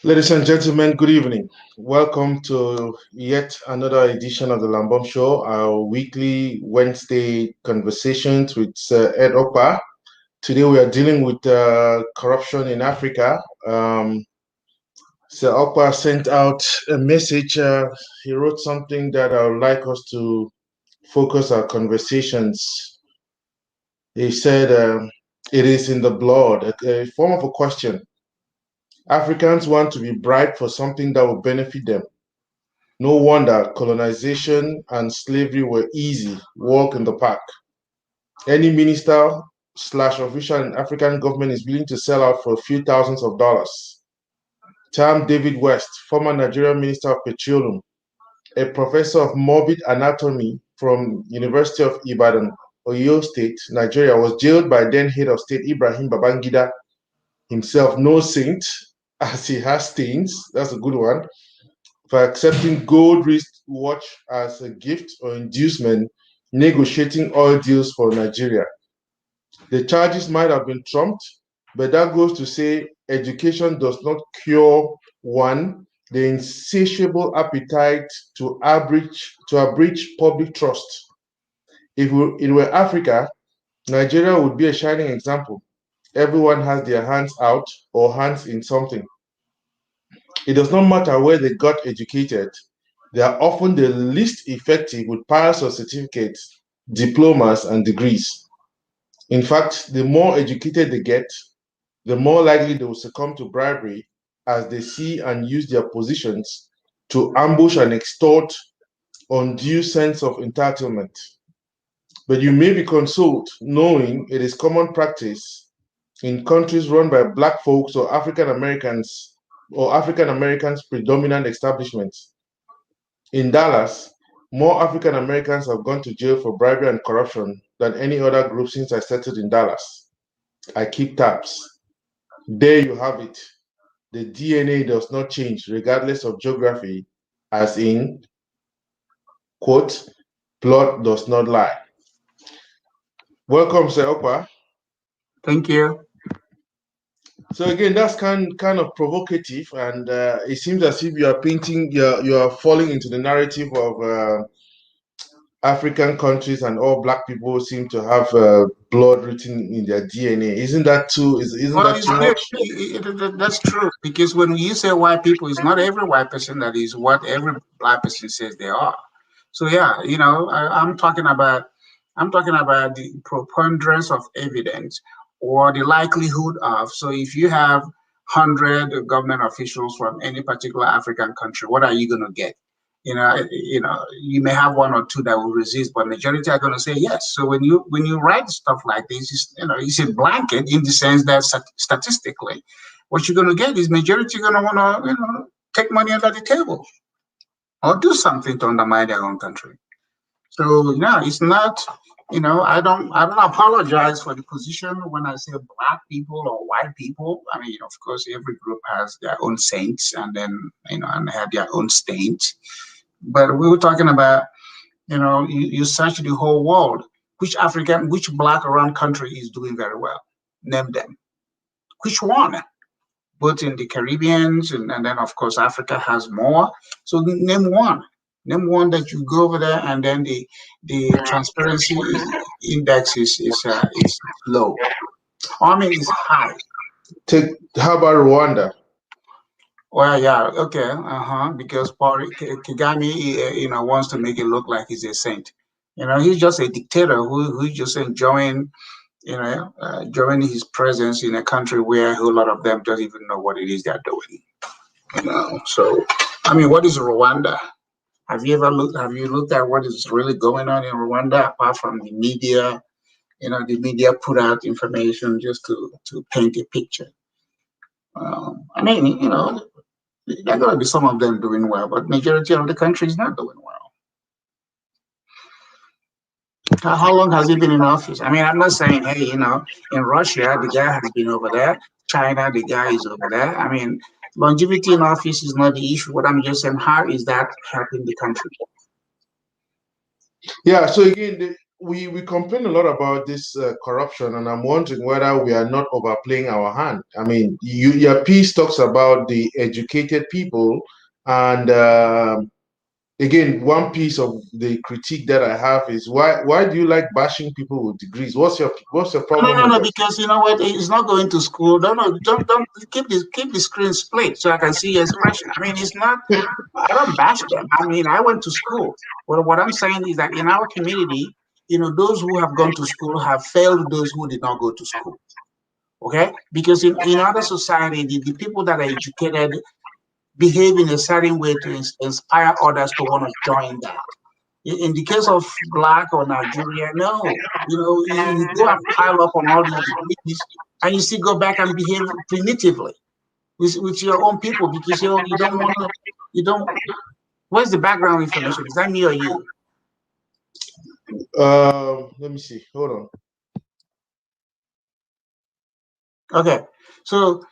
Ladies and gentlemen, good evening. Welcome to yet another edition of the Lamboms Show, our weekly Wednesday conversations with Ed Okpa. Today we are dealing with corruption in Africa. Sir Okpa sent out a message. He wrote something that I would like us to focus our conversations. He said, it is in the blood, a form of a question. Africans want to be bribed for something that will benefit them. No wonder colonization and slavery were easy walk in the park. Any minister / official in African government is willing to sell out for a few thousands of dollars. Term David West, former Nigerian Minister of Petroleum, a professor of morbid anatomy from University of Ibadan, Oyo State, Nigeria, was jailed by then head of state Ibrahim Babangida, himself no saint, as he has stains. That's a good one. For accepting gold wristwatch as a gift or inducement, negotiating oil deals for Nigeria. The charges might have been trumped, but that goes to say education does not cure one, the insatiable appetite to abridge public trust. If it were Africa, Nigeria would be a shining example. Everyone has their hands out or hands in something. It does not matter where they got educated. They are often the least effective with piles of certificates, diplomas, and degrees. In fact, the more educated they get, the more likely they will succumb to bribery as they see and use their positions to ambush and extort undue sense of entitlement. But you may be consoled knowing it is common practice in countries run by Black folks or African Americans predominant establishments. In Dallas, more African Americans have gone to jail for bribery and corruption than any other group since I settled in Dallas. I keep tabs. There you have it. The DNA does not change regardless of geography, as in, quote, blood does not lie. Welcome, Sir Okpa. Thank you. So again, that's kind of provocative, and it seems as if you are painting, you are falling into the narrative of African countries, and all Black people seem to have blood written in their DNA. Isn't that too? Isn't that too much? That's true, because when you say white people, it's not every white person that is what every Black person says they are. So yeah, I'm talking about the preponderance of evidence or the likelihood of. So if you have 100 government officials from any particular African country, what are you going to get? You may have one or two that will resist, but majority are going to say yes. So when you write stuff like this, it's a blanket in the sense that statistically, what you're going to get is majority going to want to take money under the table or do something to undermine their own country. So yeah, it's not. I don't apologize for the position when I say Black people or white people. I mean, of course, every group has their own saints and then and have their own stains. But we were talking about, you search the whole world, which Black around country is doing very well? Name them. Which one? Both in the Caribbean and then of course Africa has more. So name one. Name one that you go over there and then the transparency index is low. I mean, it's high. How about Rwanda? Well, yeah, okay, because Kagame, wants to make it look like he's a saint. He's just a dictator who's just enjoying, enjoying his presence in a country where a whole lot of them don't even know what it is they're doing. So, I mean, what is Rwanda? Have you looked at what is really going on in Rwanda apart from the media? The media put out information just to paint a picture. I mean, there are going to be some of them doing well, but majority of the country is not doing well. How long has he been in office? I mean, I'm not saying, hey, in Russia, the guy has been over there. China, the guy is over there. I mean, longevity in office is not the issue. What I'm just saying, how is that helping the country? Yeah, so again, we complain a lot about this corruption, and I'm wondering whether we are not overplaying our hand. I mean, your piece talks about the educated people, and again, one piece of the critique that I have is why do you like bashing people with degrees? What's your No, problem no, with no, that? because you know what? He's not going to school. Don't keep the screen split so I can see your expression. I mean, it's not. I don't bash them. I mean, I went to school. Well, what I'm saying is that in our community, those who have gone to school have failed those who did not go to school. Okay, because in other society, the people that are educated behave in a certain way to inspire others to want to join that. In the case of Black or Nigeria, no. You go and pile up on all these degrees and you still go back and behave primitively with your own people because you don't want to, you don't, where's the background information? Is that me or you? Let me see. Hold on. Okay. So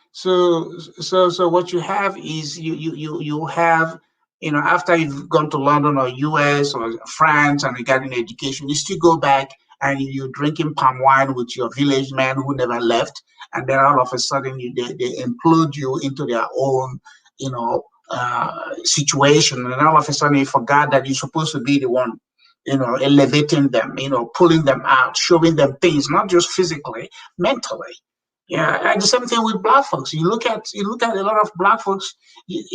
what you have is you have, after you've gone to London or US or France and you got an education, you still go back and you're drinking palm wine with your village man who never left, and then all of a sudden they implode you into their own, situation, and all of a sudden you forgot that you're supposed to be the one, elevating them, pulling them out, showing them things, not just physically, mentally. Yeah, and the same thing with black folks. You look at a lot of black folks.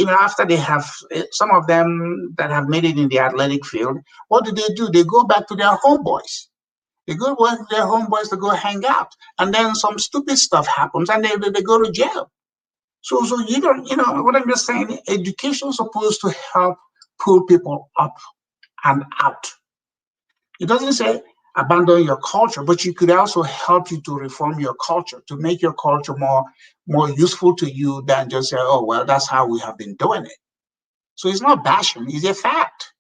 After they have some of them that have made it in the athletic field, what do? They go back to their homeboys. They go back to their homeboys to go hang out, and then some stupid stuff happens, and they go to jail. So you don't. What I'm just saying. Education is supposed to help pull people up and out. It doesn't say abandon your culture, but you could also help you to reform your culture, to make your culture more useful to you than just say, oh, well, that's how we have been doing it. So it's not bashing, it's a fact.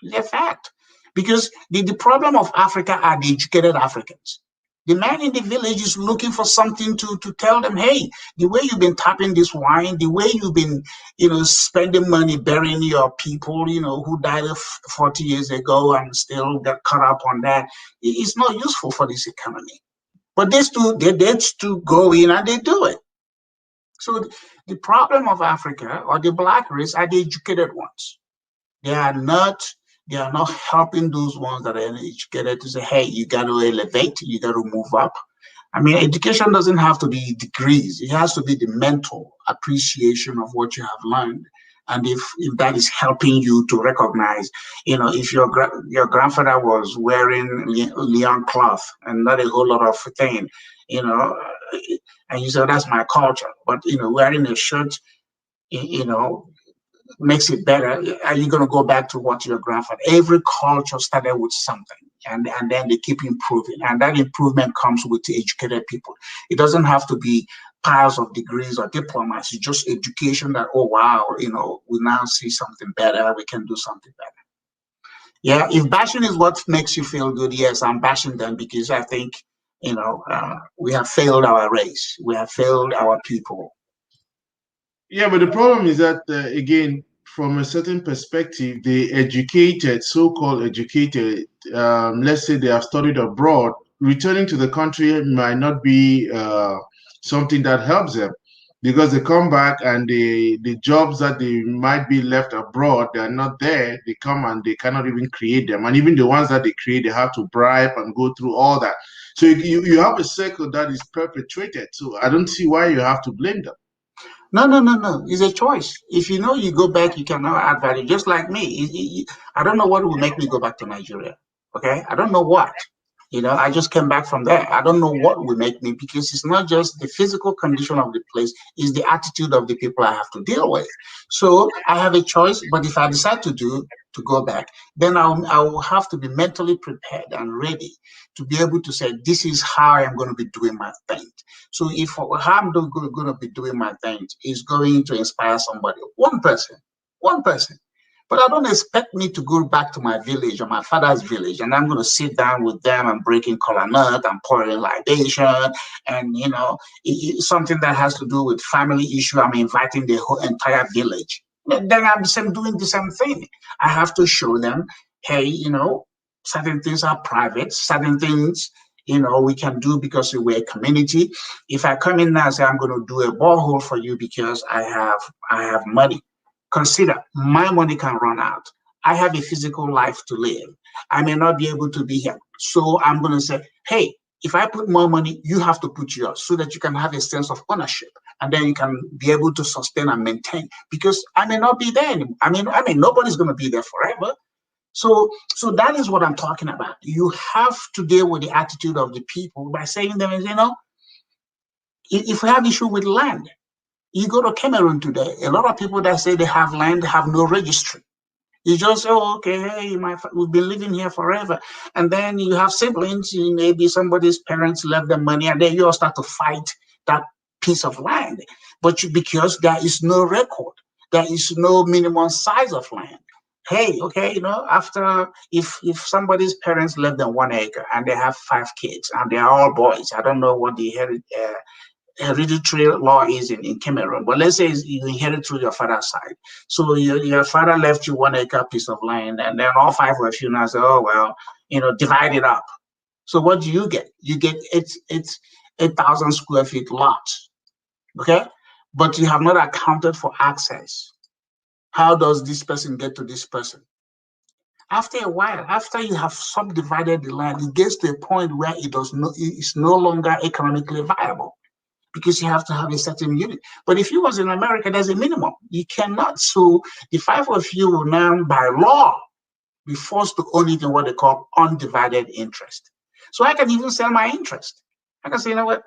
It's a fact. Because the problem of Africa are the educated Africans. The man in the village is looking for something to tell them, hey, the way you've been tapping this wine, the way you've been, spending money burying your people, who died 40 years ago and still got caught up on that, it's not useful for this economy. But they still go in and they do it. So the problem of Africa or the black race are the educated ones. They are not they are not helping those ones that are uneducated to say, hey, you got to elevate, you got to move up. I mean, education doesn't have to be degrees. It has to be the mental appreciation of what you have learned. And if that is helping you to recognize, if your grandfather was wearing Leon cloth and not a whole lot of thing, you know, and you say that's my culture, but wearing a shirt, you know, makes it better. Are you going to go back to what your grandfather? Every culture started with something, and then they keep improving, and that improvement comes with educated people. It doesn't have to be piles of degrees or diplomas. It's just education that, oh wow, we now see something better. We can do something better. Yeah, if bashing is what makes you feel good, yes, I'm bashing them because I think we have failed our race. We have failed our people. Yeah, but the problem is that again, from a certain perspective, the educated, so-called educated, let's say they have studied abroad, returning to the country might not be something that helps them because they come back and the jobs that they might be left abroad, they are not there. They come and they cannot even create them, and even the ones that they create, they have to bribe and go through all that. So you have a circle that is perpetuated. So I don't see why you have to blame them. No, no, no, no. It's a choice. If you know you go back, you cannot add value. Just like me. I don't know what will make me go back to Nigeria. Okay? I don't know what. I just came back from there. I don't know what will make me because it's not just the physical condition of the place, it's the attitude of the people I have to deal with. So I have a choice, but if I decide to go back, then I will have to be mentally prepared and ready to be able to say, this is how I'm going to be doing my thing. So if how I'm going to be doing my thing is going to inspire somebody, one person. But I don't expect me to go back to my village or my father's village and I'm going to sit down with them and breaking kola nut and pouring libation and, something that has to do with family issue. I'm inviting the whole entire village. Then I'm doing the same thing. I have to show them, hey, Certain things are private. Certain things, we can do because we're a community. If I come in now and say I'm going to do a borehole for you because I have money, consider my money can run out. I have a physical life to live. I may not be able to be here. So I'm going to say, hey, if I put more money, you have to put yours so that you can have a sense of ownership. And then you can be able to sustain and maintain because I may not be there anymore. Nobody's going to be there forever. So that is what I'm talking about. You have to deal with the attitude of the people by saying them, if we have issue with land, you go to Cameroon today, a lot of people that say they have land have no registry. You just say, oh, okay, hey, we've been living here forever. And then you have siblings, maybe somebody's parents left them money, and then you all start to fight that piece of land. But because there is no record, there is no minimum size of land. Hey, okay, after if somebody's parents left them 1 acre and they have 5 kids and they're all boys, I don't know what the hereditary law is in Cameroon, but let's say you inherit through your father's side. So your father left you 1 acre piece of land, and then all 5 of you now say, oh, well, divide it up. So what do you get? You get it's 8,000 square feet lot, okay? But you have not accounted for access. How does this person get to this person? After a while, after you have subdivided the land, it gets to a point where it's no longer economically viable, because you have to have a certain unit. But if you was in America, there's a minimum. You cannot. So the 5 of you will now, by law, be forced to own it in what they call undivided interest. So I can even sell my interest. I can say, you know what?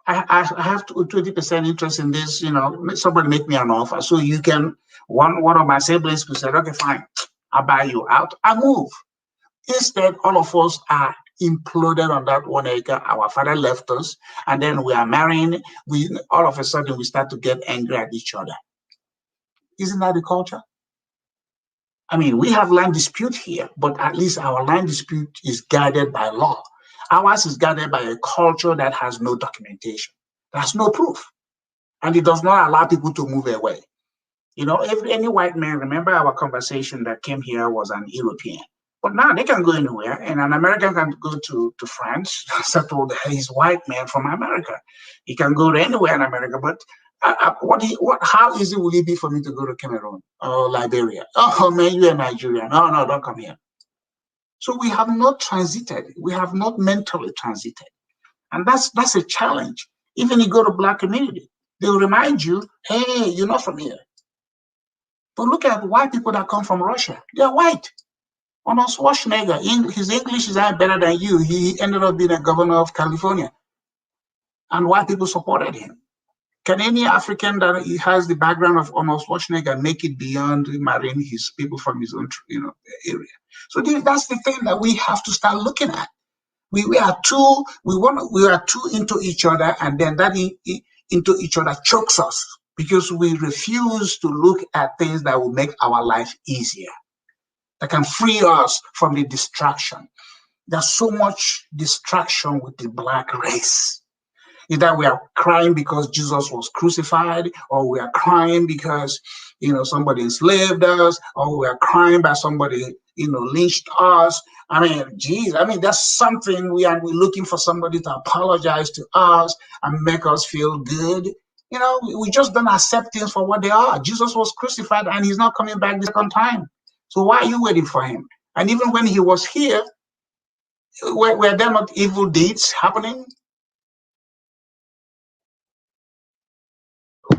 I have 20% interest in this, somebody make me an offer. So you can, one of my siblings could say, okay, fine, I'll buy you out. I move. Instead, all of us are imploded on that 1 acre. Our father left us, and then we are marrying. All of a sudden we start to get angry at each other. Isn't that the culture? We have land dispute here, but at least our land dispute is guided by law. Ours is guided by a culture that has no documentation. There's no proof, and it does not allow people to move away. Any white man, remember our conversation that came here was an European. But now they can go anywhere, and an American can go to France, settle there. He's white man from America. He can go to anywhere in America. But how easy will it be for me to go to Cameroon or Liberia? Oh man, you're Nigerian. No, don't come here. So we have not transited. We have not mentally transited, and that's a challenge. Even you go to Black community, they'll remind you, hey, you're not from here. But look at white people that come from Russia. They're white. Arnold Schwarzenegger, his English is better than you. He ended up being a governor of California. And white people supported him. Can any African that has the background of Arnold Schwarzenegger make it beyond marrying his people from his own area? So that's the thing that we have to start looking at. We are too into each other, and then that into each other chokes us because we refuse to look at things that will make our life easier, that can free us from the distraction. There's so much distraction with the Black race. Either we are crying because Jesus was crucified, or we are crying because somebody enslaved us, or we are crying by somebody lynched us. That's something we're looking for somebody to apologize to us and make us feel good. We just don't accept things for what they are. Jesus was crucified and he's not coming back the second time. So why are you waiting for him? And even when he was here, were there not evil deeds happening?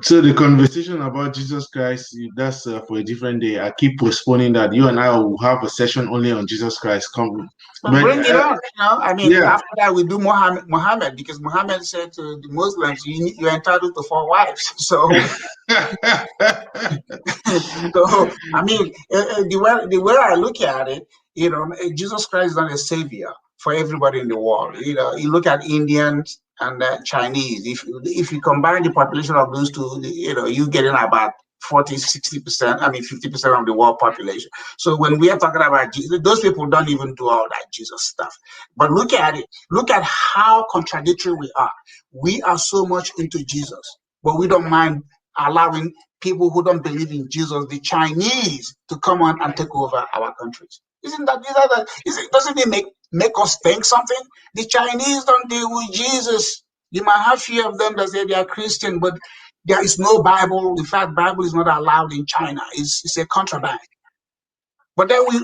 So the conversation about Jesus Christ, that's for a different day. I keep postponing that. You and I will have a session only on Jesus Christ. Bring it on. After that we do Muhammad, because Muhammad said to the Muslims, you're entitled to 4 wives. So, the way I look at it, Jesus Christ is not a savior for everybody in the world. You look at Indians and Chinese. If you combine the population of those two, you're getting about 40-60%, 50% of the world population. So when we are talking about Jesus, those people don't even do all that Jesus stuff. But look at it. Look at how contradictory we are. We are so much into Jesus, but we don't mind allowing people who don't believe in Jesus, the Chinese, to come on and take over our countries. Doesn't it make us think something? The Chinese don't deal with Jesus. You might have few of them that say they are Christian, but there is no Bible. In fact, Bible is not allowed in China. It's a contraband. But then we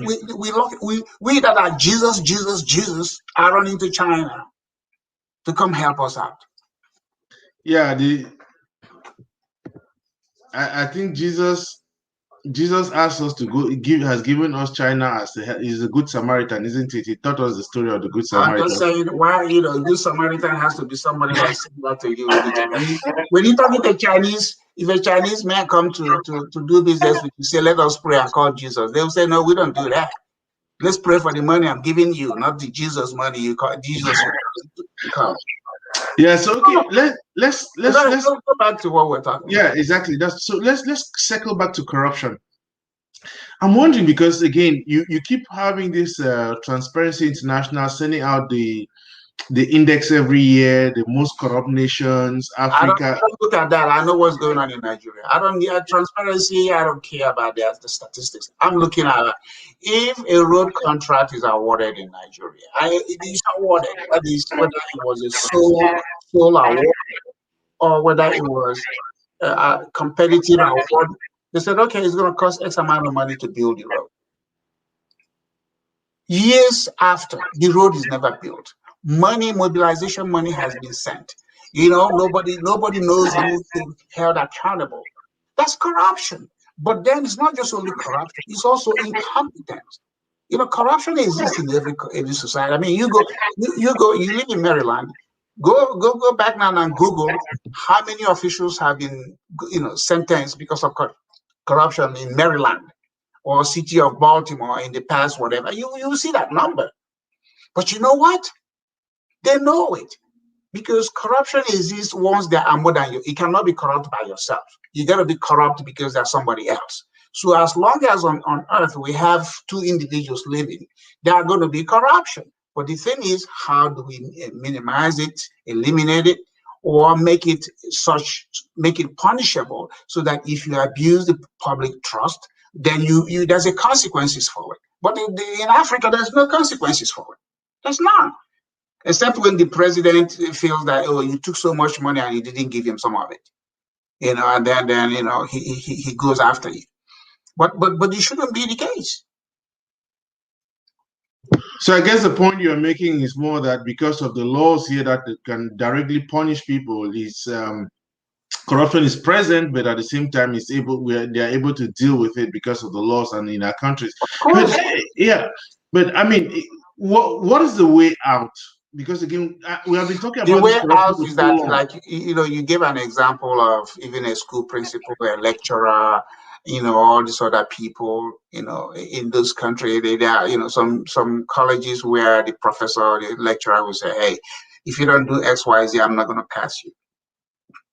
that are Jesus are running to China to come help us out. Yeah, I think Jesus asked us to go. Has given us China as he's a good Samaritan, isn't it? He taught us the story of the good I'm just Samaritan. saying why good Samaritan has to be somebody that's similar to you. When you talking to Chinese, if a Chinese man come to do business with you, say let us pray and call Jesus, they will say no, we don't do that. Let's pray for the money I'm giving you, not the Jesus money you call Jesus. You call. Yeah. So okay, let's go back to what we're talking yeah, about. exactly. That's so. Let's circle back to corruption. I'm wondering because again, you keep having this Transparency International sending out the index every year, the most corrupt nations, I don't Africa. look at that. I know what's going on in Nigeria. I don't need transparency. I don't care about the statistics. I'm looking at if a road contract is awarded in Nigeria, it is awarded. That is whether it was a sole award or whether it was a competitive award. They said, okay, it's going to cost X amount of money to build the road. Years after, the road is never built. Mobilization money has been sent. Nobody knows who to held accountable. That's corruption. But then it's not just only corruption; it's also incompetence. Corruption exists in every society. I mean, you live in Maryland. Go back now and Google how many officials have been sentenced because of corruption in Maryland or city of Baltimore in the past, whatever. You see that number. But you know what? They know it. Because corruption exists once there are more than you. It cannot be corrupt by yourself. You got to be corrupt because there's somebody else. So as long as on earth we have two individuals living, there are going to be corruption. But the thing is, how do we minimize it, eliminate it, or make it punishable so that if you abuse the public trust, then there's a consequences for it. But in Africa, there's no consequences for it. There's none. Except when the president feels that, oh, you took so much money and you didn't give him some of it, and then he goes after you. But it shouldn't be the case. So I guess the point you're making is more that because of the laws here that can directly punish people, is corruption is present, but at the same time, they are able to deal with it because of the laws and in our countries. But yeah, but I mean, what is the way out? Because again, we have been talking about the way out for is so that, long. like you give an example of even a school principal, a lecturer, all these other people, in those countries, they are, some colleges where the professor or the lecturer will say, hey, if you don't do X, Y, Z, I'm not going to pass you.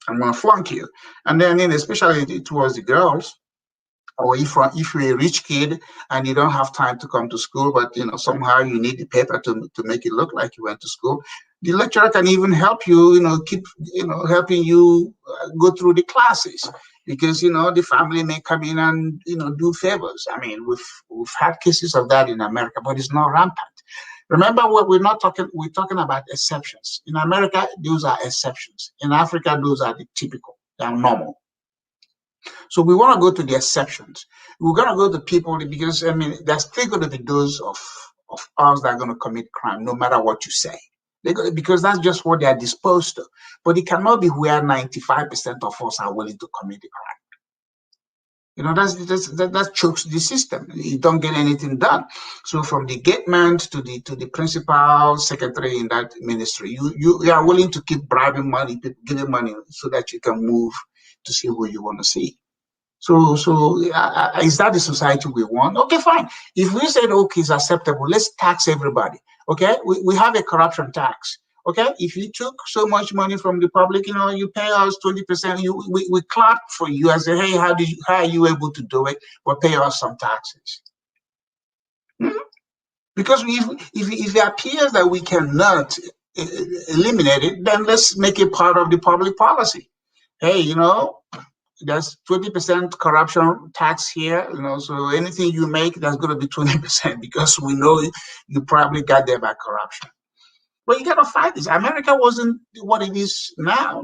I'm going to flunk you. And then, especially towards the girls, or if you're a rich kid and you don't have time to come to school, but somehow you need the paper to make it look like you went to school, the lecturer can even help you, keep helping you go through the classes, because the family may come in and do favors. I mean, we've had cases of that in America, but it's not rampant. Remember, what we're talking about exceptions. In America, those are exceptions. In Africa, those are the typical, they're normal. So we want to go to the exceptions. We're going to go to people because, I mean, there's still going to be those of us that are going to commit crime, no matter what you say. Because that's just what they are disposed to. But it cannot be where 95% of us are willing to commit the crime. That chokes the system. You don't get anything done. So from the gate man to the principal secretary in that ministry, you are willing to keep bribing money, giving money so that you can move to see who you want to see. So is that the society we want? Okay, fine. If we said, okay, it's acceptable, let's tax everybody. Okay, we have a corruption tax. Okay, if you took so much money from the public, you pay us 20%. We clap for you and say, hey, how are you able to do it? But pay us some taxes. Because if it appears that we cannot eliminate it, then let's make it part of the public policy. Hey, there's 20% corruption tax here, so anything you make, that's going to be 20% because we know you probably got there by corruption. But you got to fight this. America wasn't what it is now.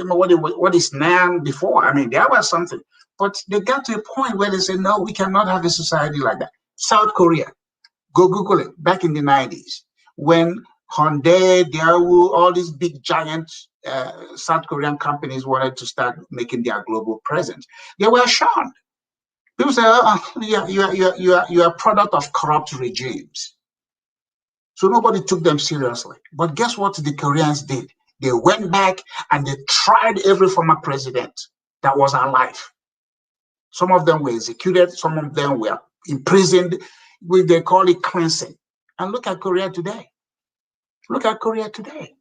What is now before. I mean, there was something. But they got to a point where they said, no, we cannot have a society like that. South Korea, go Google it, back in the 90s, when Hyundai, Daewoo, all these big giant South Korean companies wanted to start making their global presence, they were shunned. People say, you are a product of corrupt regimes. So nobody took them seriously. But guess what the Koreans did? They went back and they tried every former president that was alive. Some of them were executed. Some of them were imprisoned. They call it cleansing. And look at Korea today. Look at Korea today.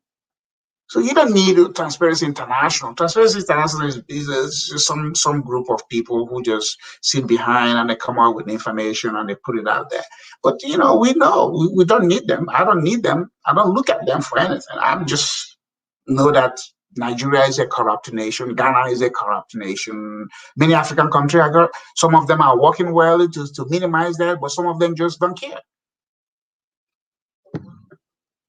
So you don't need Transparency International. Transparency International is some group of people who just sit behind and they come out with information and they put it out there. But we know we don't need them. I don't need them. I don't look at them for anything. I just know that Nigeria is a corrupt nation. Ghana is a corrupt nation. Many African countries, some of them are working well to minimize that, but some of them just don't care.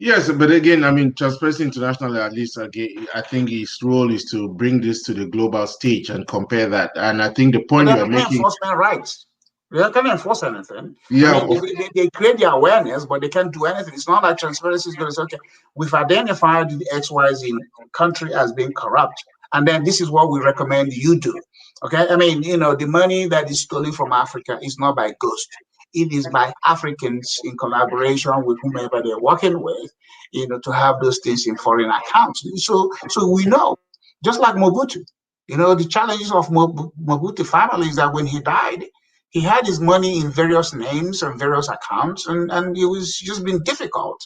Yes, but again, I mean, Transparency International, at least, again, I think his role is to bring this to the global stage and compare that. And I think the point you're making... enforcement rights. They can't enforce anything. Yeah, I mean, they create the awareness, but they can't do anything. It's not like Transparency is going to say, okay, we've identified the XYZ country as being corrupt, and then this is what we recommend you do. Okay, I mean, the money that is stolen from Africa is not by ghost. It is by Africans in collaboration with whomever they're working with, to have those things in foreign accounts. So we know, just like Mobutu, the challenges of Mobutu family is that when he died, he had his money in various names and various accounts, and it was just been difficult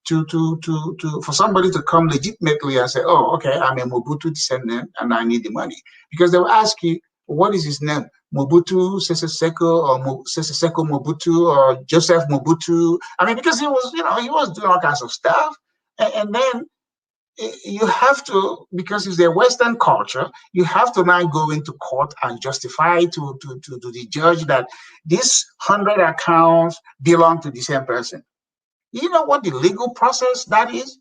for somebody to come legitimately and say, oh, okay, I'm a Mobutu descendant and I need the money. Because they will ask you, what is his name? Mobutu Sese Seko or Sese Seko Mobutu or Joseph Mobutu? I mean, because he was doing all kinds of stuff. And then you have to, because it's a Western culture, you have to now go into court and justify to the judge that these 100 accounts belong to the same person. You know what the legal process that is?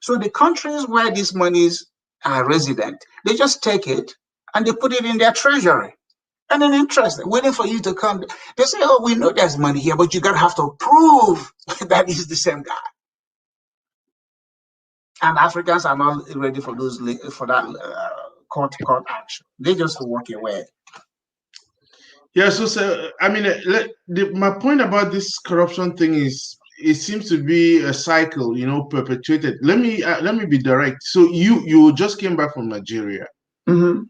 So the countries where these monies are resident, they just take it and they put it in their treasury. And then interest, waiting for you to come. They say, oh, we know there's money here, but you gotta have to prove that it's the same guy. And Africans are not ready for that court action. They just walk away. Yeah, so I mean, my point about this corruption thing is it seems to be a cycle, perpetuated. Let me be direct. So you just came back from Nigeria. Mm-hmm.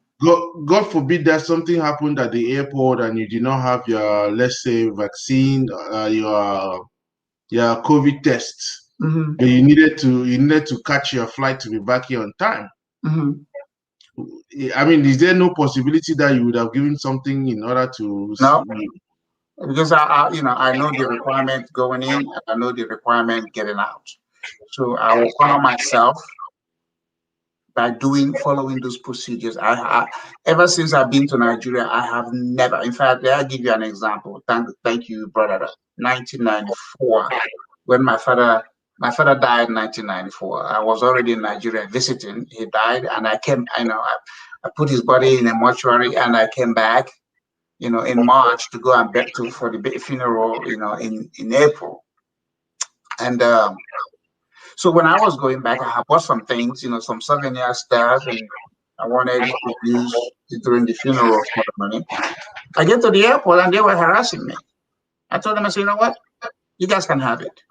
God forbid that something happened at the airport and you did not have your, let's say, vaccine, your COVID test. Mm-hmm. But you needed to catch your flight to be back here on time. Mm-hmm. I mean, is there no possibility that you would have given something in order to? No, because I know the requirement going in, and I know the requirement getting out. So I will honor myself by following those procedures. I ever since I've been to Nigeria, I have never. In fact, I'll give you an example. Thank you, brother. 1994, when my father died in 1994. I was already in Nigeria visiting. He died, and I came. I put his body in a mortuary, and I came back, in March to go and for the funeral, in April. And so when I was going back, I had bought some things, some souvenir stuff, and I wanted to use it during the funeral ceremony. I get to the airport, and they were harassing me. I told them, I said, you know what? You guys can have it.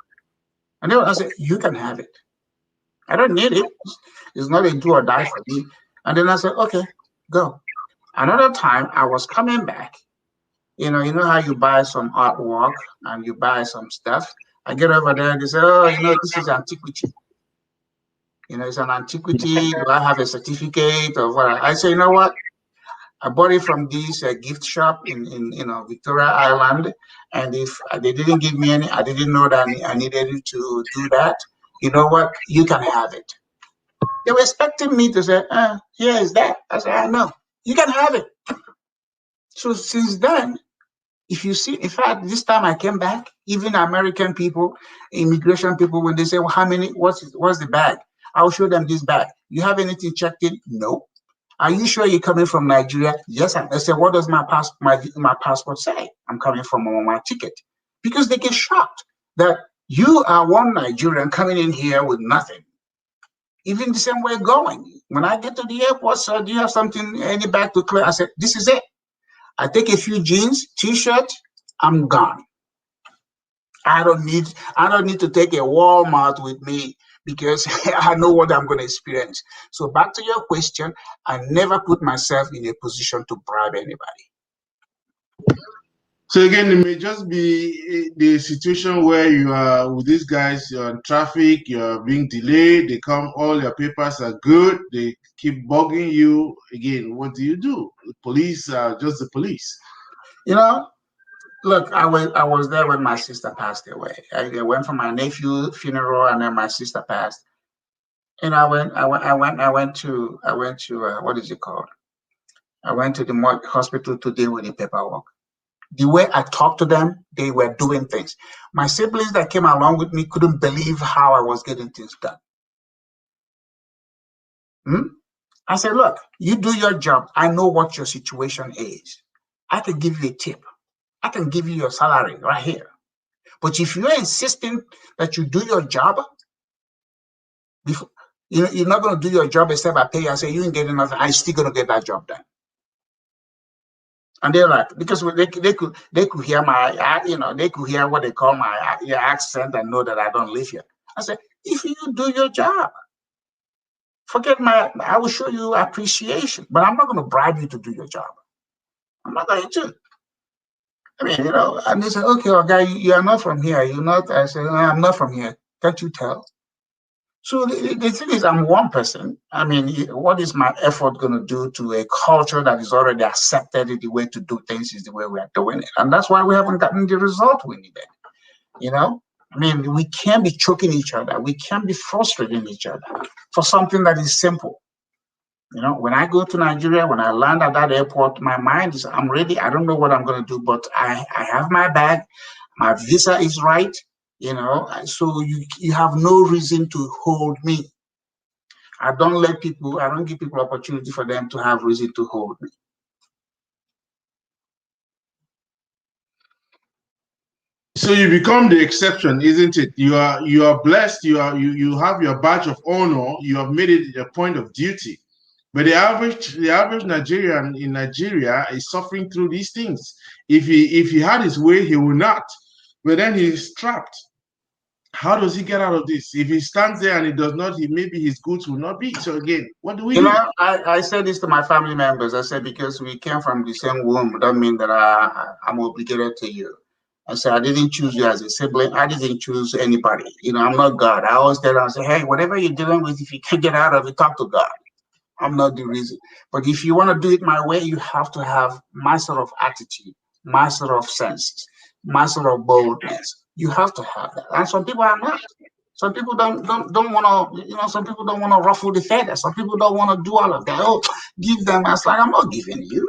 And I said, you can have it. I don't need it. It's not a do or die for me. And then I said, okay, go. Another time, I was coming back. You know how you buy some artwork and you buy some stuff. I get over there and they say, oh, this is antiquity. It's an antiquity. Do I have a certificate or what? I say, you know what? I bought it from this gift shop in Victoria Island. And if they didn't give me any, I didn't know that I needed to do that. You know what? You can have it. They were expecting me to say, here is that. I said, I know. You can have it. So since then, if you see, in fact, this time I came back, even American people, immigration people, when they say, well, how many, what's the bag? I'll show them this bag. You have anything checked in? No. Are you sure you're coming from Nigeria? Yes. I said, what does my passport say? I'm coming from on my ticket. Because they get shocked that you are one Nigerian coming in here with nothing. Even the same way going. When I get to the airport, sir, do you have something, any bag to clear? I said, this is it. I take a few jeans, t-shirt, I'm gone. I don't need to take a Walmart with me because I know what I'm going to experience. So back to your question, I never put myself in a position to bribe anybody. So again, it may just be the situation where you are with these guys, you're in traffic, you're being delayed, they come, all your papers are good, they keep bugging you. Again, what do? The police are just the police. You know, look, I was there when my sister passed away. I went for my nephew's funeral, and then my sister passed. And I went to what is it called? I went to the hospital to deal with the paperwork. The way I talked to them, they were doing things. My siblings that came along with me couldn't believe how I was getting things done. I said, look, you do your job. I know what your situation is. I can give you a tip. I can give you your salary right here. But if you're insisting that you do your job, you're not going to do your job except I pay you. I say, you ain't getting nothing. I'm still going to get that job done. And they're like, because they could hear they could hear what they call my accent and know that I don't live here. I said, if you do your job, I will show you appreciation, but I'm not going to bribe you to do your job. I'm not going to. I mean, and they said, okay, okay, you are not from here. You're not. I said, no, I'm not from here. Can't you tell? So the thing is, I'm one person. I mean, what is my effort going to do to a culture that is already accepted? The way to do things is the way we are doing it. And that's why we haven't gotten the result we needed. I mean, we can't be choking each other. We can't be frustrating each other for something that is simple. When I go to Nigeria, when I land at that airport, my mind is, I'm ready. I don't know what I'm going to do, but I have my bag. My visa is right. So you have no reason to hold me. I don't give people opportunity for them to have reason to hold me. So you become the exception, isn't it? You are blessed. You have your badge of honor. You have made it a point of duty. But the average Nigerian in Nigeria is suffering through these things. If he had his way, he will not. But then he's trapped. How does he get out of this? If he stands there and he does not, maybe his goods will not be. So again, what do we do? I said this to my family members. I said, because we came from the same womb, don't mean that I'm obligated to you. I said, I didn't choose you as a sibling. I didn't choose anybody. I'm not God. I always tell them, I say, hey, whatever you're dealing with, if you can't get out of it, talk to God. I'm not the reason. But if you want to do it my way, you have to have my sort of attitude, my sort of sense, my sort of boldness. You have to have that. And some people are not. Some people don't want to, some people don't want to ruffle the feathers. Some people don't want to do all of that. Oh, give them. I was like, I'm not giving you.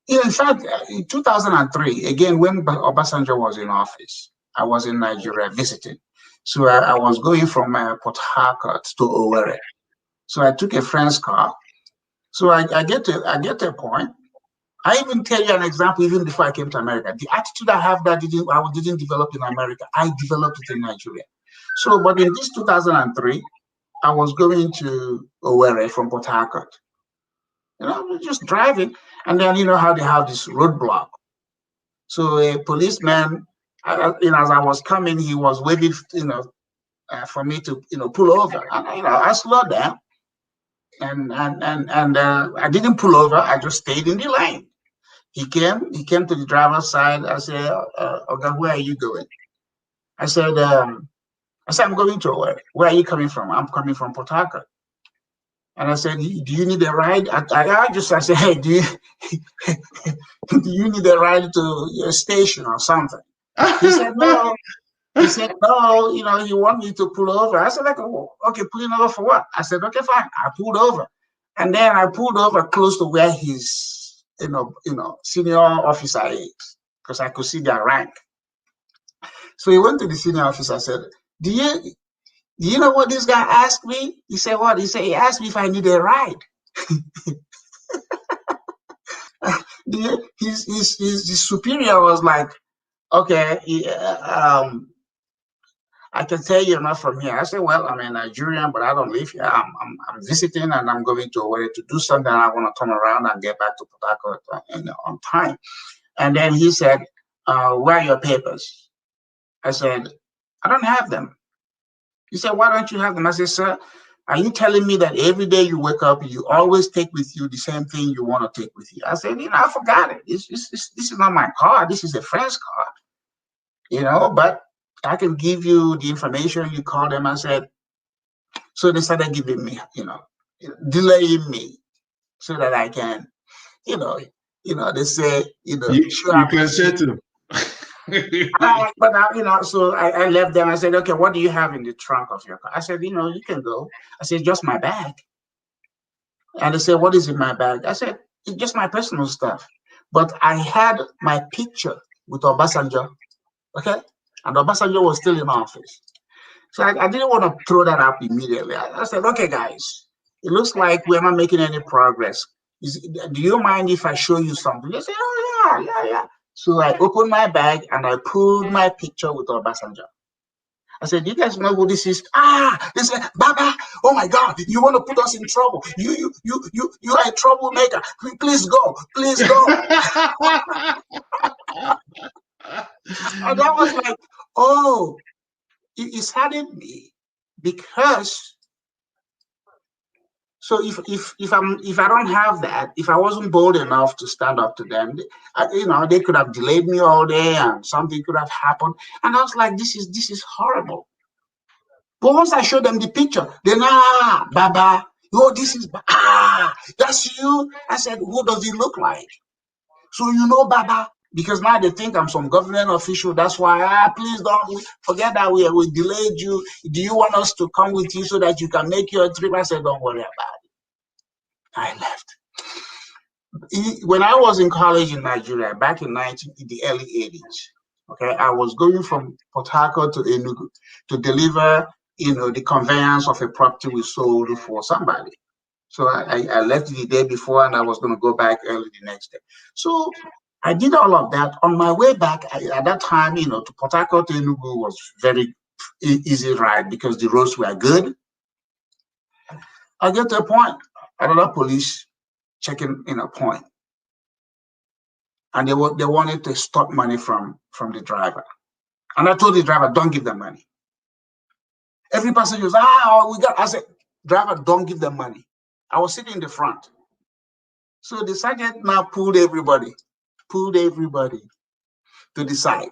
In fact, in 2003, again, when Obasanjo was in office, I was in Nigeria visiting. So I was going from Port Harcourt to Owerri. So I took a friend's car. So I get to a point. I even tell you an example even before I came to America. The attitude I have that I didn't develop in America, I developed it in Nigeria. So, but in this 2003, I was going to Owerri from Port Harcourt. Just driving, and then how they have this roadblock. So a policeman, as I was coming, he was waving, for me to, pull over. And I slowed down, and I didn't pull over. I just stayed in the lane. He came to the driver's side. I said, okay, where are you going? I said, I'm going to where? Where are you coming from? I'm coming from Port Harcourt. And I said, do you need a ride? I said, hey, do you need a ride to your station or something? He said, no. He said, no, you want me to pull over. I said, like, oh, okay, pulling over for what? I said, okay, fine. I pulled over. And then I pulled over close to where his, senior officer is, because I could see their rank. So he went to the senior officer and said, do you know what this guy asked me? He said, what? He said, he asked me if I need a ride. His superior was like, okay, I can tell you're not from here. I said, well, I'm a Nigerian, but I don't live here. I'm visiting, and I'm going to Owerri to do something. I want to turn around and get back to Port Harcourt on time. And then he said, where are your papers? I said, I don't have them. He said, why don't you have them? I said, sir, are you telling me that every day you wake up, you always take with you the same thing you want to take with you? I said, I forgot it. This is not my car. This is a friend's car, but I can give you the information. You call them. I said, so they started giving me, delaying me so that I can, they say, sure, you can settle. So I left them. I said, okay, what do you have in the trunk of your car? I said, you can go. I said, just my bag. And they said, what is in my bag? I said, it's just my personal stuff. But I had my picture with Obasanjo, okay? And Obasanjo was still in office. So I didn't want to throw that up immediately. I said, okay, guys, it looks like we're not making any progress. Do you mind if I show you something? They said, oh, yeah. So I opened my bag and I pulled my picture with Obasanjo. I said, you guys know who this is? They said, Baba, oh my God, you want to put us in trouble. You are a troublemaker. Please go. And I was like, oh, it saddened me because so if I don't have that, if I wasn't bold enough to stand up to them, they could have delayed me all day and something could have happened. And I was like, this is horrible. But once I showed them the picture, then Baba, this is that's you. I said, who does he look like? So Baba, because now they think I'm some government official. That's why please don't forget that we delayed you. Do you want us to come with you so that you can make your trip? I said, don't worry about it. I left. When I was in college in Nigeria back in the early 80s, okay, I was going from Port Harcourt to Enugu to deliver, the conveyance of a property we sold for somebody. So I left the day before and I was going to go back early the next day. So I did all of that. On my way back, at that time, to Port Harcourt to Enugu was very easy ride because the roads were good. I get to a point, another police checking in a point. And they wanted to stop money from the driver. And I told the driver, don't give them money. Every passenger was, I said, driver, don't give them money. I was sitting in the front. So the sergeant now pulled everybody to the side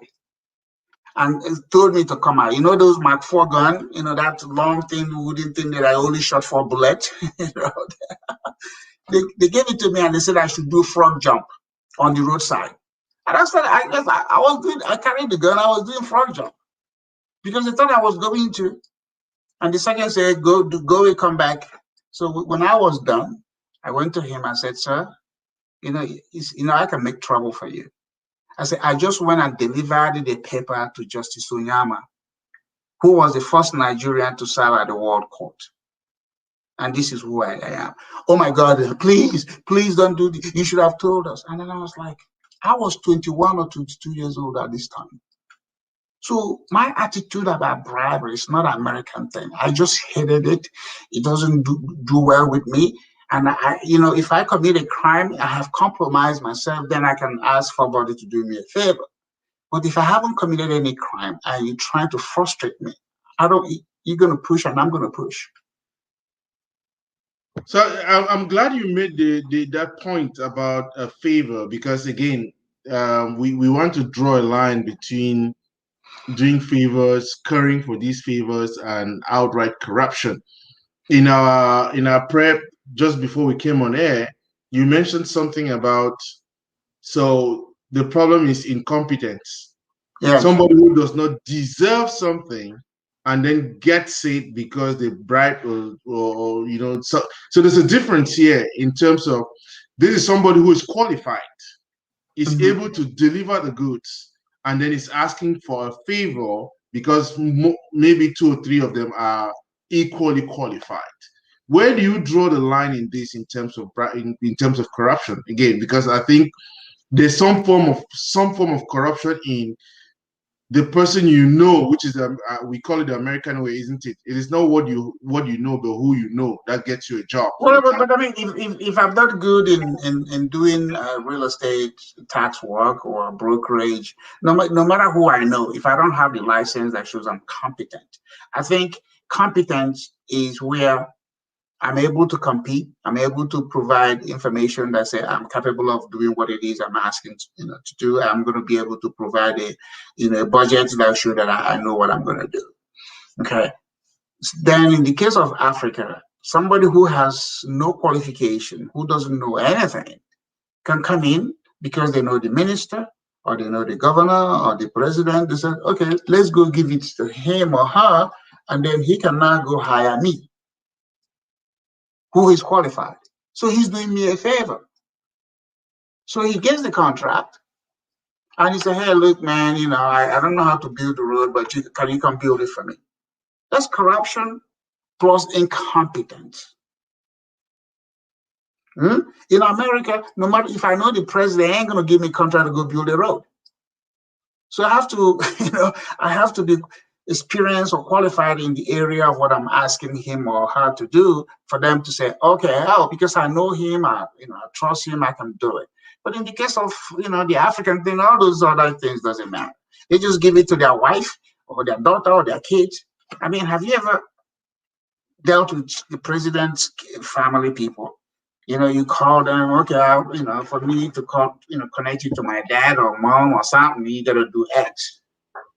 and told me to come out. Those Mark IV gun, that long thing, wooden thing that I only shot 4 bullets. They gave it to me and they said I should do frog jump on the roadside. And I said, I was doing, I carried the gun, I was doing frog jump because they thought I was going to. And the sergeant said, go and come back. So when I was done, I went to him and said, sir, I can make trouble for you. I said, I just went and delivered the paper to Justice Onyama, who was the first Nigerian to serve at the World Court. And this is who I am. Oh my God, please don't do this. You should have told us. And then I was like, I was 21 or 22 years old at this time. So my attitude about bribery is not an American thing. I just hated it. It doesn't do well with me. And if I commit a crime, I have compromised myself, then I can ask for somebody to do me a favor. But if I haven't committed any crime and you're trying to frustrate me, you're going to push and I'm going to push. So I'm glad you made that point about a favor, because again, we want to draw a line between doing favors, currying for these favors, and outright corruption. In our prep just before we came on air, you mentioned something about, so the problem is incompetence. Yes. Somebody who does not deserve something and then gets it because they bribe or so there's a difference here in terms of this is somebody who is qualified, is able to deliver the goods, and then is asking for a favor because maybe two or three of them are equally qualified. Where do you draw the line in this in terms of in terms of corruption? Again, because I think there's some form of corruption in the person which is we call it the American way, isn't it? It is not what you know, but who you know that gets you a job. Well, but I mean, if I'm not good in doing real estate tax work or brokerage, no matter who I know, if I don't have the license that shows I'm competent, I think competence is where I'm able to compete. I'm able to provide information that say I'm capable of doing what it is I'm asking to do. I'm going to be able to provide a budget that show that I know what I'm going to do. Okay. Then in the case of Africa, somebody who has no qualification, who doesn't know anything, can come in because they know the minister or they know the governor or the president. They say, okay, let's go give it to him or her, and then he can now go hire me, who is qualified. So he's doing me a favor. So he gets the contract and he said, hey, look, man, I don't know how to build the road, but can you come build it for me? That's corruption plus incompetence. In America, no matter if I know the president ain't gonna give me a contract to go build a road. So I have to, I have to be experienced or qualified in the area of what I'm asking him or her to do for them to say, okay, because I know him, I trust him, I can do it. But in the case of, the African thing, all those other things doesn't matter. They just give it to their wife or their daughter or their kids. I mean, have you ever dealt with the president's family people? You call them, okay, for me to call, connect you to my dad or mom or something, you got to do X.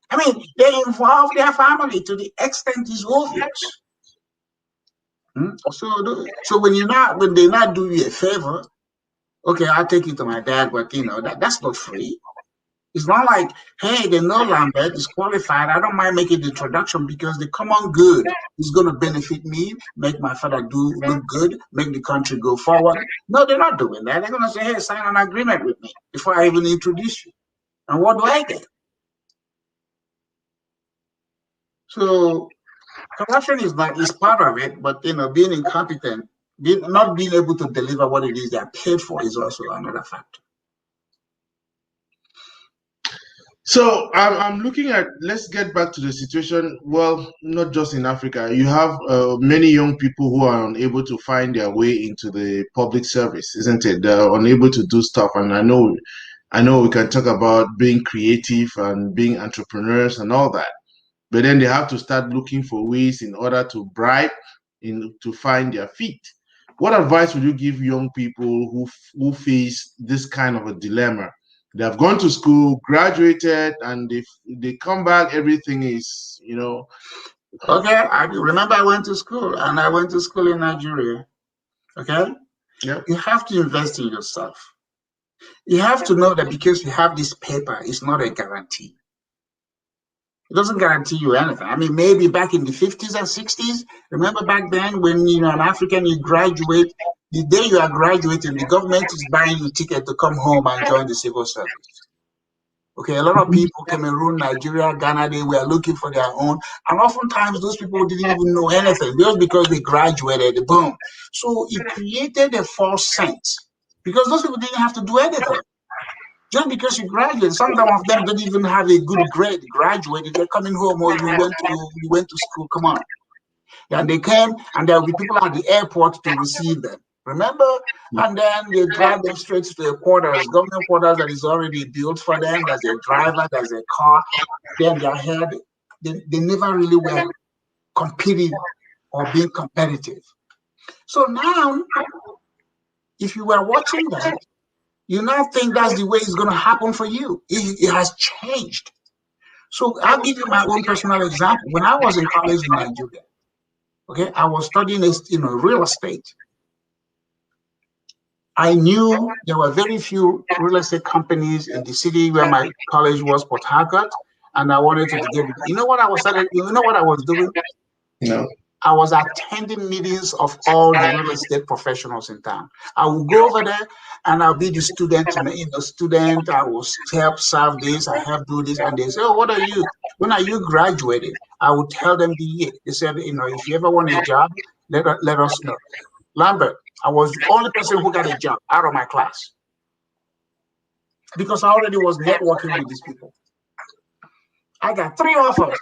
I mean, they involve their family to the extent is obvious. So when they not do you a favor, okay, I'll take you to my dad, but that's not free. It's not like, hey, they know Lambert is qualified. I don't mind making the introduction because the common good is going to benefit me, make my father look good, make the country go forward. No, they're not doing that. They're going to say, hey, sign an agreement with me before I even introduce you. And what do I get? So corruption is part of it, but being incompetent, not being able to deliver what it is they're paid for is also another factor. So I'm looking at, let's get back to the situation. Well, not just in Africa. You have many young people who are unable to find their way into the public service, isn't it? They're unable to do stuff. And I know we can talk about being creative and being entrepreneurs and all that. But then they have to start looking for ways in order to bribe to find their feet. What advice would you give young people who face this kind of a dilemma? They have gone to school, graduated, and they come back, everything is, Okay, I remember I went to school, and I went to school in Nigeria. Okay? Yeah. You have to invest in yourself. You have to know that because you have this paper, it's not a guarantee. It doesn't guarantee you anything. I mean, maybe back in the 50s and 60s, remember back then when an African, you graduate, the day you are graduating, the government is buying you a ticket to come home and join the civil service. Okay, a lot of people, Cameroon, Nigeria, Ghana, they were looking for their own. And oftentimes those people didn't even know anything just because they graduated, boom. So it created a false sense because those people didn't have to do anything. Just because you graduated, some of them don't even have a good grade, graduated, they're coming home, or you went to school, come on. And they came, and there will be people at the airport to receive them. Remember? And then they drive them straight to their quarters, government quarters that is already built for them. There's a driver, there's a car. Then they're here. They never really were competing or being competitive. So now, if you were watching that, you now think that's the way it's going to happen for you. It has changed. So I'll give you my own personal example. When I was in college in Nigeria, okay, I was studying real estate. I knew there were very few real estate companies in the city where my college was, Port Harcourt, and I wanted to get. You know what I was started, You know what I was doing? No. I was attending meetings of all the real estate professionals in town. I will go over there and I'll be the student, student. I will help serve this, I help do this, and they say, "Oh, what are you? When are you graduating?" I would tell them the year. They said, if you ever want a job, let us know. Lambert, I was the only person who got a job out of my class because I already was networking with these people. I got 3 offers.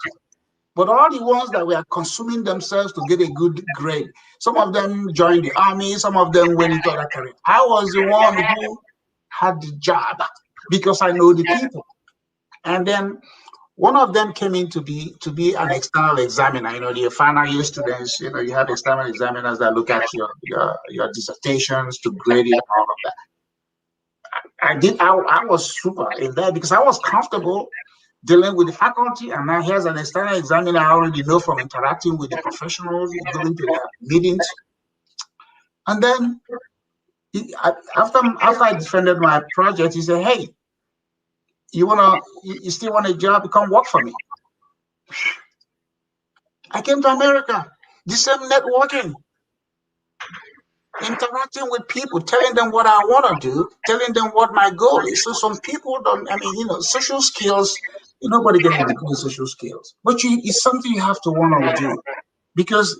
But all the ones that were consuming themselves to get a good grade, some of them joined the army, some of them went into other careers. I was the one who had the job because I know the people. And then one of them came in to be an external examiner. The final year students, you have external examiners that look at your dissertations to grade it and all of that. I was super in there because I was comfortable dealing with the faculty, and now here's an external examiner I already know from interacting with the professionals, going to their meetings. And then after I defended my project, he said, "Hey, you still want a job? Come work for me." I came to America, the same networking, interacting with people, telling them what I want to do, telling them what my goal is. So some people don't, social skills, nobody gets a degree in social skills, but it's something you have to want to do because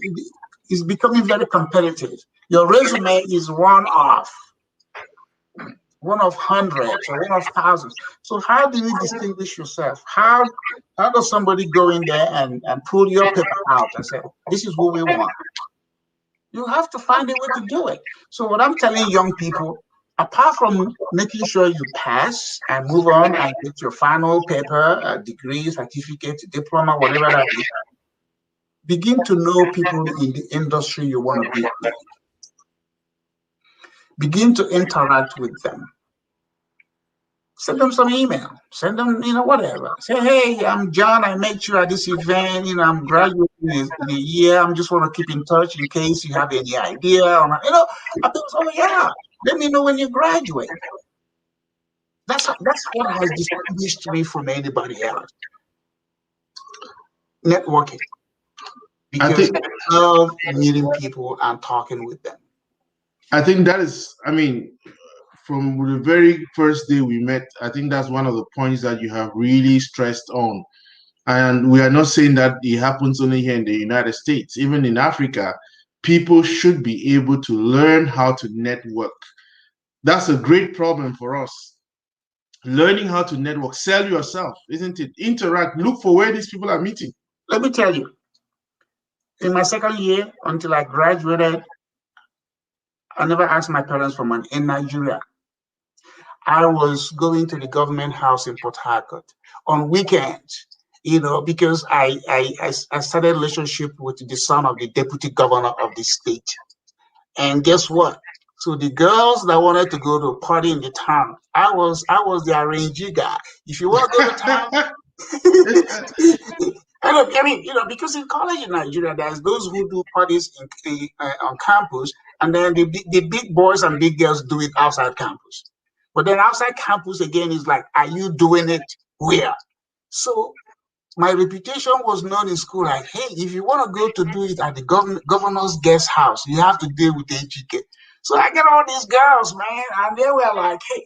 it's becoming very competitive. Your resume is one of hundreds or one of thousands. So how do you distinguish yourself? How does somebody go in there and pull your paper out and say, "This is what we want"? You have to find a way to do it. So what I'm telling young people, apart from making sure you pass and move on and get your final paper, a degree, certificate, diploma, whatever that is, begin to know people in the industry you want to be in. Begin to interact with them. Send them some email. Send them, whatever. Say, "Hey, I'm John. I met you at this event. I'm graduating in a year. I just want to keep in touch in case you have any idea." I thought, "Oh yeah, let me know when you graduate." That's what has distinguished me from anybody else. Networking, because I love meeting people and talking with them. I think that is, from the very first day we met, I think that's one of the points that you have really stressed on. And we are not saying that it happens only here in the United States. Even in Africa, people should be able to learn how to network. That's a great problem for us. Learning how to network, sell yourself, isn't it? Interact, look for where these people are meeting. Let me tell you, in my second year, until I graduated, I never asked my parents for money in Nigeria. I was going to the government house in Port Harcourt on weekends, because I started a relationship with the son of the deputy governor of the state. And guess what? So the girls that wanted to go to a party in the town, I was the arrangee guy. If you want to go to town, because in college in Nigeria, there's those who do parties on campus, and then the big boys and big girls do it outside campus. But then outside campus again is like, are you doing it where? So my reputation was known in school like, "Hey, if you want to go to do it at the governor's guest house, you have to deal with HGK." So I get all these girls, man, and they were like, "Hey,"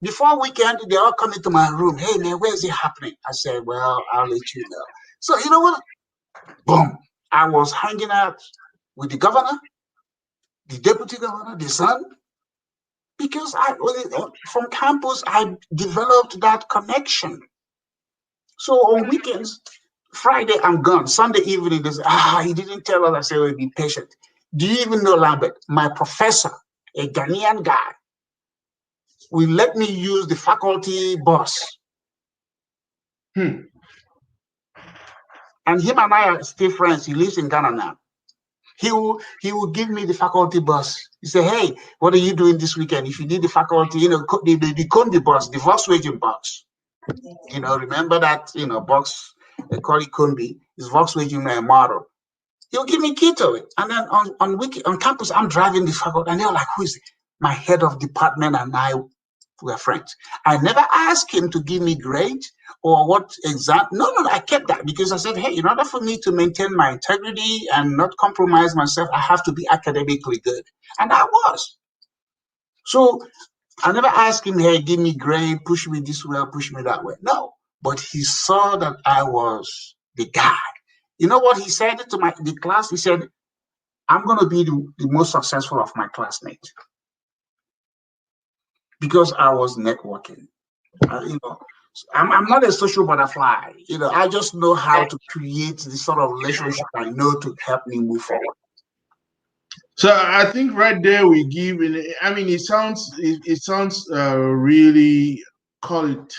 before weekend, they all come into my room. "Hey, man, where is it happening?" I said, "Well, I'll let you know." So you know what? Boom. I was hanging out with the governor, the deputy governor, the son, because from campus, I developed that connection. So on weekends, Friday, I'm gone. Sunday evening, they say, "He didn't tell us." I say, "Well, be patient." Do you even know Lambert? My professor, a Ghanaian guy, will let me use the faculty bus. And him and I are still friends. He lives in Ghana now. He will give me the faculty bus. He say, "Hey, what are you doing this weekend? If you need the faculty, the Kombi bus, the Volkswagen bus. Remember that, box, they call it Kombi. It's Volkswagen model. He'll give me key to it. And then on campus, I'm driving the faculty, and they're like, "Who is it?" My head of department and I We're friends. I never asked him to give me grade or what exam. No, I kept that because I said, hey, in order for me to maintain my integrity and not compromise myself, I have to be academically good. And I was. So I never asked him, hey, give me grade, push me this way or push me that way. No. But he saw that I was the guy. You know what he said to the class? He said, I'm going to be the most successful of my classmates because I was networking. I'm not a social butterfly. I just know how to create the sort of relationship I know to help me move forward. So I think right there we give. I mean, it sounds really, call it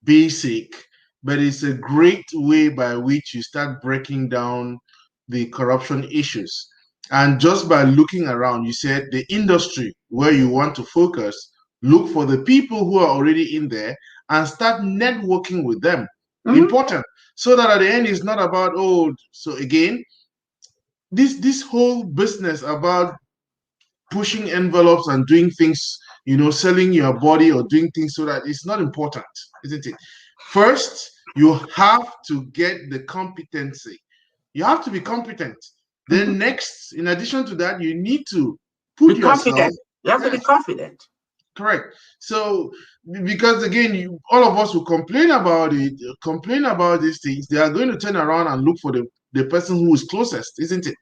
basic, but it's a great way by which you start breaking down the corruption issues. And just by looking around, you said the industry where you want to focus, look for the people who are already in there and start networking with them. Important. So that at the end, it's not about, so again, this whole business about pushing envelopes and doing things, selling your body or doing things, so that it's not important, isn't it? First, you have to get the competency. You have to be competent. Then next, in addition to that, you need to put be yourself. Confident. You have to be confident. Correct. So, because again, all of us who complain about these things, they are going to turn around and look for the person who is closest, isn't it?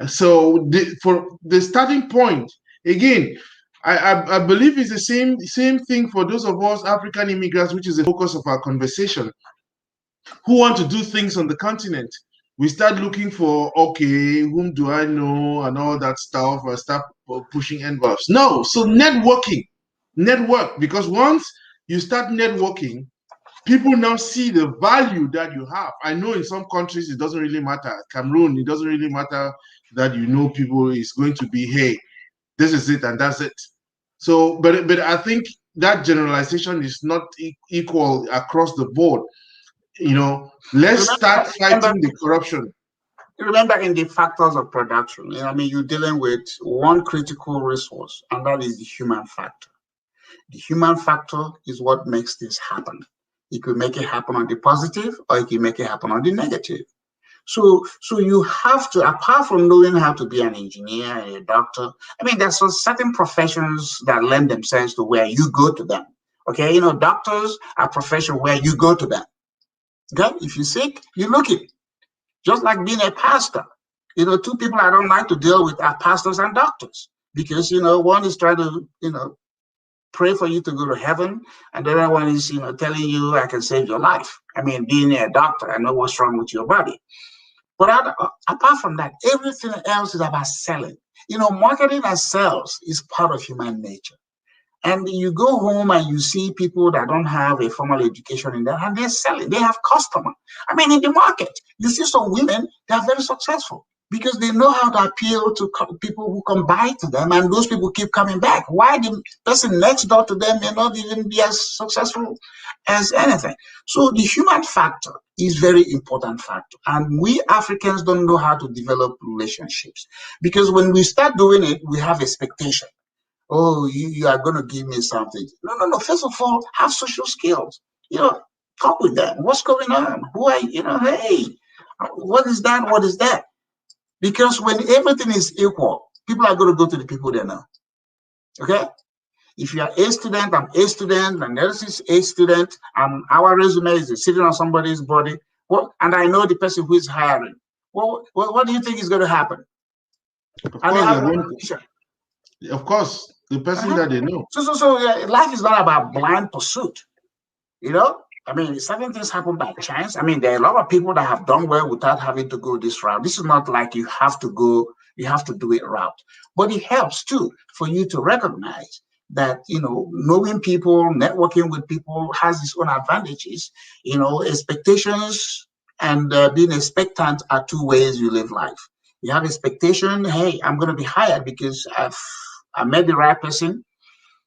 So for the starting point, again, I believe it's the same thing for those of us African immigrants, which is the focus of our conversation, who want to do things on the continent. We start looking for, okay, whom do I know and all that stuff, and start pushing envelopes. No, so network, because once you start networking, people now see the value that you have. I know in some countries it doesn't really matter. Cameroon, it doesn't really matter that people is going to be, hey, this is it and that's it. So, but I think that generalization is not equal across the board. Let's start fighting the corruption. Remember, in the factors of production, you're dealing with one critical resource, and that is the human factor. The human factor is what makes this happen. It could make it happen on the positive, or it can make it happen on the negative. So you have to, apart from knowing how to be an engineer and a doctor, there's some certain professions that lend themselves to where you go to them. Okay, doctors are profession where you go to them. Okay, if you're sick, you look it. Just like being a pastor. Two people I don't like to deal with are pastors and doctors, because one is trying to pray for you to go to heaven, and the other one is telling you I can save your life. Being a doctor, I know what's wrong with your body. But apart from that, everything else is about selling. Marketing and sales is part of human nature. And you go home and you see people that don't have a formal education in that, and they're selling. They have customers. In the market, you see some women, they are very successful because they know how to appeal to people who come by to them, and those people keep coming back. Why the person next door to them may not even be as successful as anything? So the human factor is very important factor. And we Africans don't know how to develop relationships, because when we start doing it, we have expectation. Oh, you are going to give me something. No. First of all, have social skills. Talk with them. What's going on? Who are you? Hey, what is that? What is that? Because when everything is equal, people are going to go to the people they know. Okay? If you are a student, I'm a student, and else is a student, and our resume is sitting on somebody's body, and I know the person who is hiring. Well, what do you think is going to happen? Of course, the person that they know. So life is not about blind pursuit. Certain things happen by chance. There are a lot of people that have done well without having to go this route. This is not like you have to do it route. But it helps too for you to recognize that, knowing people, networking with people has its own advantages. Expectations and being expectant are two ways you live life. You have expectation, hey, I'm going to be hired because I met the right person,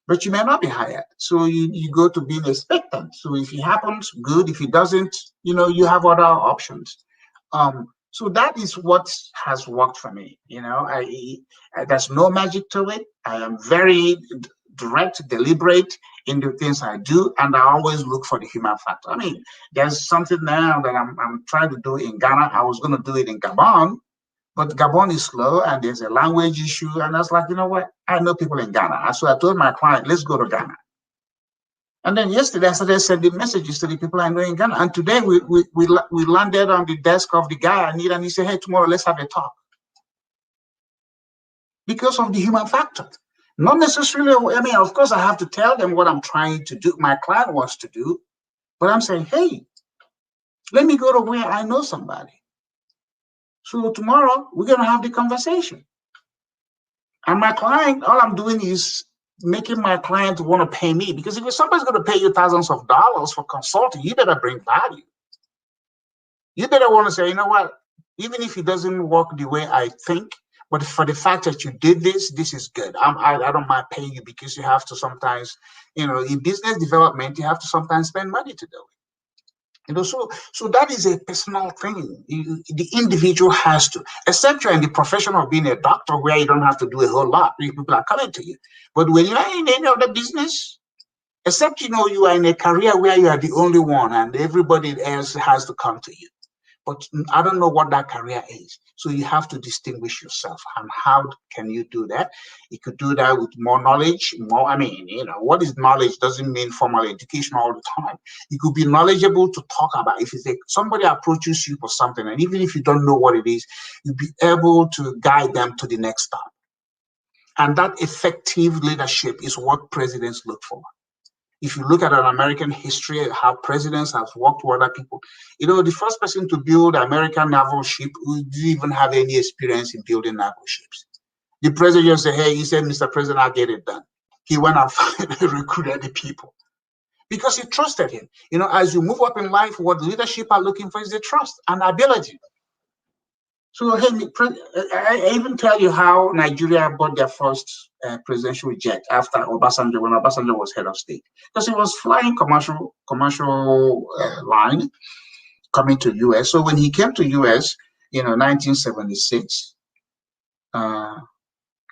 but you may not be hired. So you go to being expectant. So if it happens, good. If it doesn't, you have other options. So that is what has worked for me. There's no magic to it. I am very direct, deliberate in the things I do, and I always look for the human factor. I mean, there's something now that I'm trying to do in Ghana. I was going to do it in Gabon, but Gabon is slow and there's a language issue. And I was like, you know what? I know people in Ghana. So I told my client, let's go to Ghana. And then yesterday, I started sending messages to the people I know in Ghana. And today we landed on the desk of the guy I need, and he said, hey, tomorrow, let's have a talk. Because of the human factor. Not necessarily, I mean, of course, I have to tell them what I'm trying to do, my client wants to do, but I'm saying, hey, let me go to where I know somebody. So tomorrow, we're going to have the conversation. And my client, all I'm doing is making my client want to pay me. Because if somebody's going to pay you thousands of dollars for consulting, you better bring value. You better want to say, you know what, even if it doesn't work the way I think, but for the fact that you did this, this is good. I don't mind paying you, because you have to sometimes, in business development, you have to sometimes spend money to do it. So that is a personal thing. The individual has to, except you're in the profession of being a doctor where you don't have to do a whole lot. People are coming to you. But when you're in any other business, except you are in a career where you are the only one and everybody else has to come to you. But I don't know what that career is. So you have to distinguish yourself. And how can you do that? You could do that with more knowledge, what is knowledge doesn't mean formal education all the time. You could be knowledgeable to talk about. If somebody approaches you for something, and even if you don't know what it is, you'll be able to guide them to the next step. And that effective leadership is what presidents look for. If you look at an American history, how presidents have worked with other people, the first person to build American naval ship who didn't even have any experience in building naval ships. The president just said, hey, he said, Mr. President, I'll get it done. He went and recruited the people because he trusted him. As you move up in life, what leadership are looking for is the trust and ability. So, hey, I even tell you how Nigeria bought their first presidential jet after Obasanjo, when Obasanjo was head of state. Because he was flying commercial line coming to U.S. So when he came to U.S., 1976,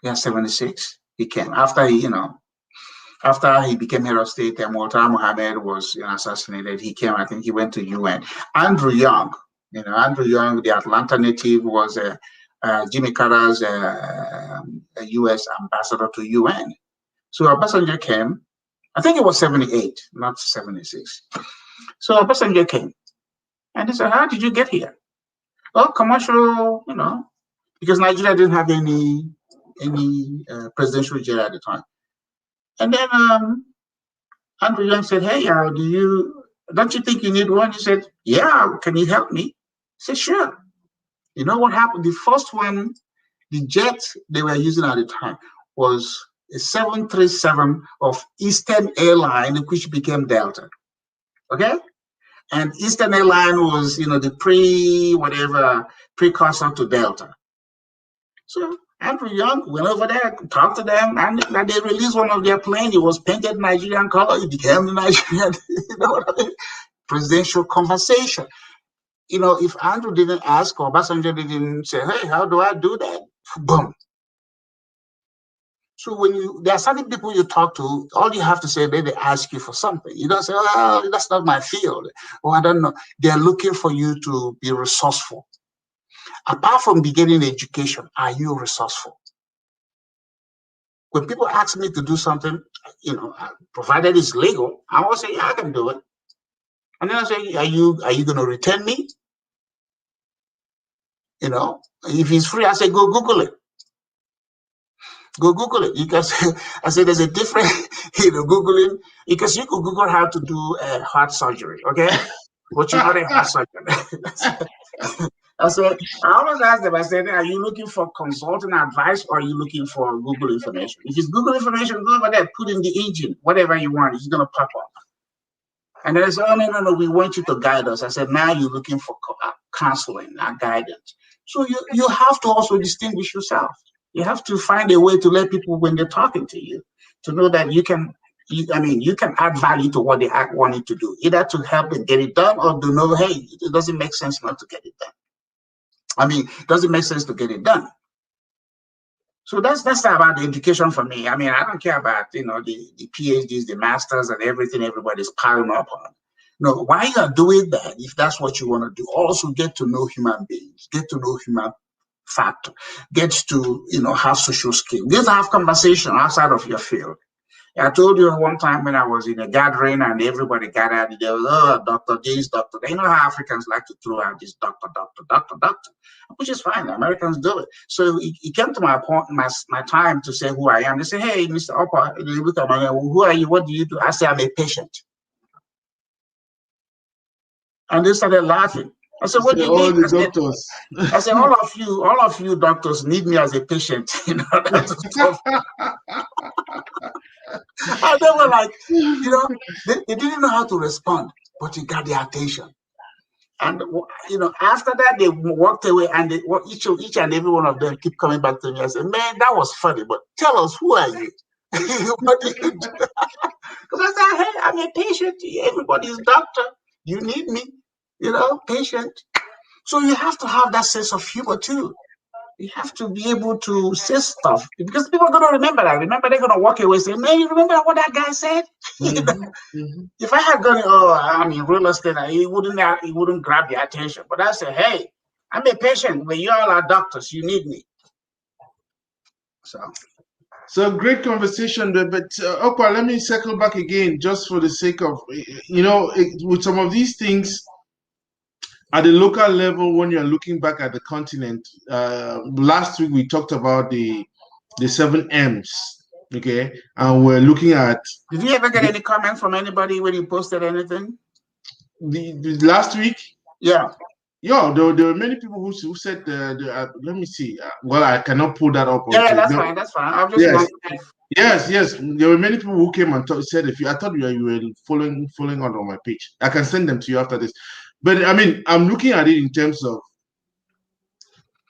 76, he came. After he became head of state and Murtala Muhammad was assassinated, he came, I think he went to UN. Andrew Young, the Atlanta native, was Jimmy Carter's U.S. ambassador to UN. So Obasanjo came, I think it was 78, not 76. So Obasanjo came, and he said, how did you get here? Well, commercial, because Nigeria didn't have any presidential jet at the time. And then Andrew Young said, hey, don't you think you need one? He said, yeah, can you help me? He said, sure. You know what happened? The first one, the jet they were using at the time was a 737 of Eastern Airline, which became Delta. Okay? And Eastern Airline was, the precursor to Delta. So Andrew Young went over there, talked to them, and they released one of their planes. It was painted Nigerian color. It became the Nigerian, presidential conversation. If Andrew didn't ask or Obasanjo didn't say, hey, how do I do that? Boom. So there are certain people you talk to, all you have to say, they ask you for something. You don't say, oh, that's not my field. Or I don't know. They're looking for you to be resourceful. Apart from getting education, are you resourceful? When people ask me to do something, provided it's legal, I will say, yeah, I can do it. And then I say, are you going to return me? If it's free, I say, go Google it. Go Google it. You can say, I say there's a different, Googling, because you could Google how to do heart surgery, okay? But you're not a heart surgeon. I always ask them, I said, are you looking for consulting advice or are you looking for Google information? If it's Google information, go over there, put in the engine, whatever you want, it's going to pop up. And then they say, oh, no, we want you to guide us. I said, now you're looking for counseling and guidance. So you have to also distinguish yourself. You have to find a way to let people, when they're talking to you, to know that you can add value to what they want you to do, either to help them get it done or to know, hey, it doesn't make sense not to get it done. It doesn't make sense to get it done. So that's about the education for me. I mean, I don't care about the PhDs, the masters, and everything everybody's piling up on. No, why you are doing that if that's what you want to do? Also get to know human beings, get to know human factor, get to have social skills, get to have conversation outside of your field. I told you one time when I was in a gathering and everybody gathered, there was, oh, Dr. this, Dr. That. You know how Africans like to throw out this doctor, doctor, doctor, doctor, which is fine. Americans do it. So it came to my point, my time to say who I am. They say, hey, Mr. Okpa, they look at me, who are you? What do you do? I say, I'm a patient. And they started laughing. I said, what do you all mean? the doctors. I said, all of you doctors need me as a patient. That's stuff. And they were like, they didn't know how to respond, but you got their attention. And after that, they walked away, and each and every one of them keep coming back to me. I said, man, that was funny, but tell us, who are you? What do you do? Because I said, hey, I'm a patient. Everybody's doctor. You need me, patient. So you have to have that sense of humor too. You have to be able to say stuff because people are going to remember that. Remember, they're going to walk away and say, man, you remember what that guy said? If I had gone, I'm in real estate, he wouldn't grab the attention. But I say, hey, I'm a patient. When you all are doctors, you need me. So great conversation there, but Okpa, let me circle back again just for the sake of, with some of these things, at the local level, when you're looking back at the continent, last week we talked about the 7 M's, okay? And we're looking at... Did you ever get any comment from anybody when you posted anything? The last week? Yeah. Yeah, there were many people who said, let me see. Well, I cannot pull that up. Yeah, that's fine. That's fine. I'm just wondering. Yes. There were many people who came and said, I thought you were following on my page. I can send them to you after this. But I mean, I'm looking at it in terms of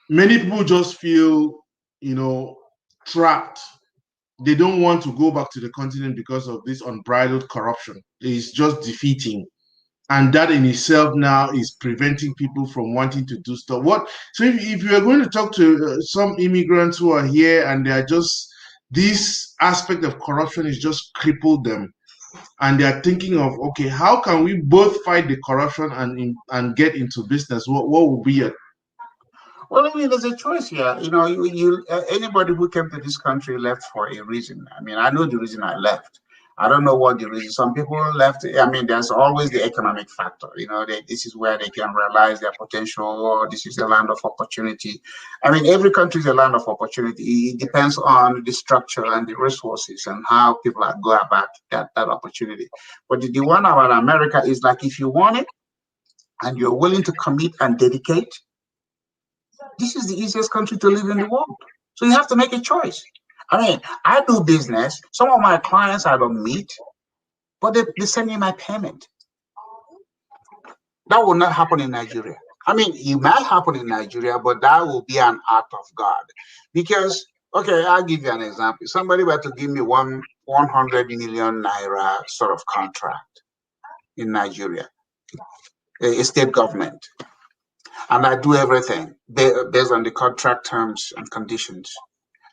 many people just feel, trapped. They don't want to go back to the continent because of this unbridled corruption. It's just defeating. And that in itself now is preventing people from wanting to do stuff. So if you are going to talk to some immigrants who are here and they are just, this aspect of corruption is just crippled them. And they are thinking of, okay, how can we both fight the corruption and get into business? What would be it? Well, I mean, there's a choice here. Anybody who came to this country left for a reason. I mean, I know the reason I left. I don't know what the reason. Some people left. I mean, there's always the economic factor. This is where they can realize their potential. This is the land of opportunity. I mean, every country is a land of opportunity. It depends on the structure and the resources and how people go about that opportunity. But the one about America is like, if you want it and you're willing to commit and dedicate, this is the easiest country to live in the world. So you have to make a choice. I mean, I do business. Some of my clients I don't meet, but they send me my payment. That will not happen in Nigeria. I mean, it might happen in Nigeria, but that will be an act of God. Because, okay, I'll give you an example. Somebody were to give me 100 million naira sort of contract in Nigeria, a state government. And I do everything based on the contract terms and conditions.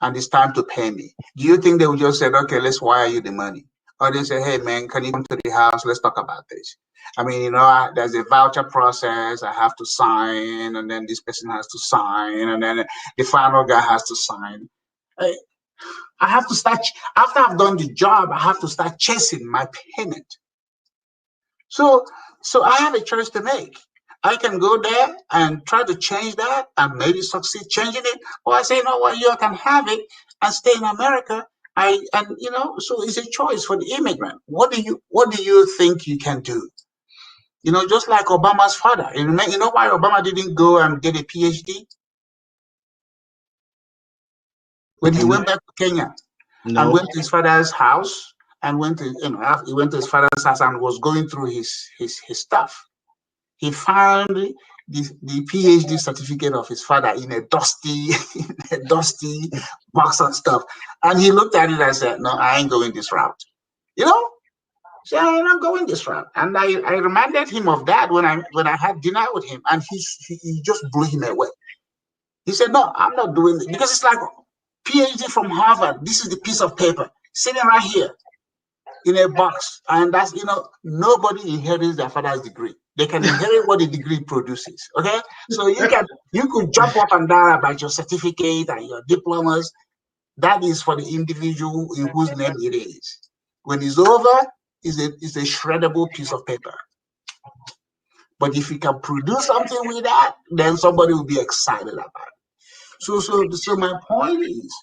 And it's time to pay me. Do you think they would just say, okay, let's wire you the money? Or they say, hey, man, can you come to the house? Let's talk about this. I mean, there's a voucher process. I have to sign, and then this person has to sign, and then the final guy has to sign. I have to start, after I've done the job, I have to start chasing my payment. So I have a choice to make. I can go there and try to change that and maybe succeed changing it, or I say, no, well, you can have it and stay in America. So it's a choice for the immigrant. What do you think you can do? Just like Obama's father. You know why Obama didn't go and get a PhD? When he went back to Kenya and went to his father's house and he went to his father's house and was going through his stuff. He found the PhD certificate of his father in a dusty box and stuff. And he looked at it and said, no, I ain't going this route. So I'm not going this route. And I reminded him of that when I had dinner with him, and he just blew him away. He said, no, I'm not doing it. Because it's like, PhD from Harvard. This is the piece of paper sitting right here in a box. And that's, nobody inherits their father's degree. They can inherit what the degree produces. Okay. So you could jump up and down about your certificate and your diplomas. That is for the individual in whose name it is. When it's over, it's a shreddable piece of paper. But if you can produce something with that, then somebody will be excited about it. So my point is,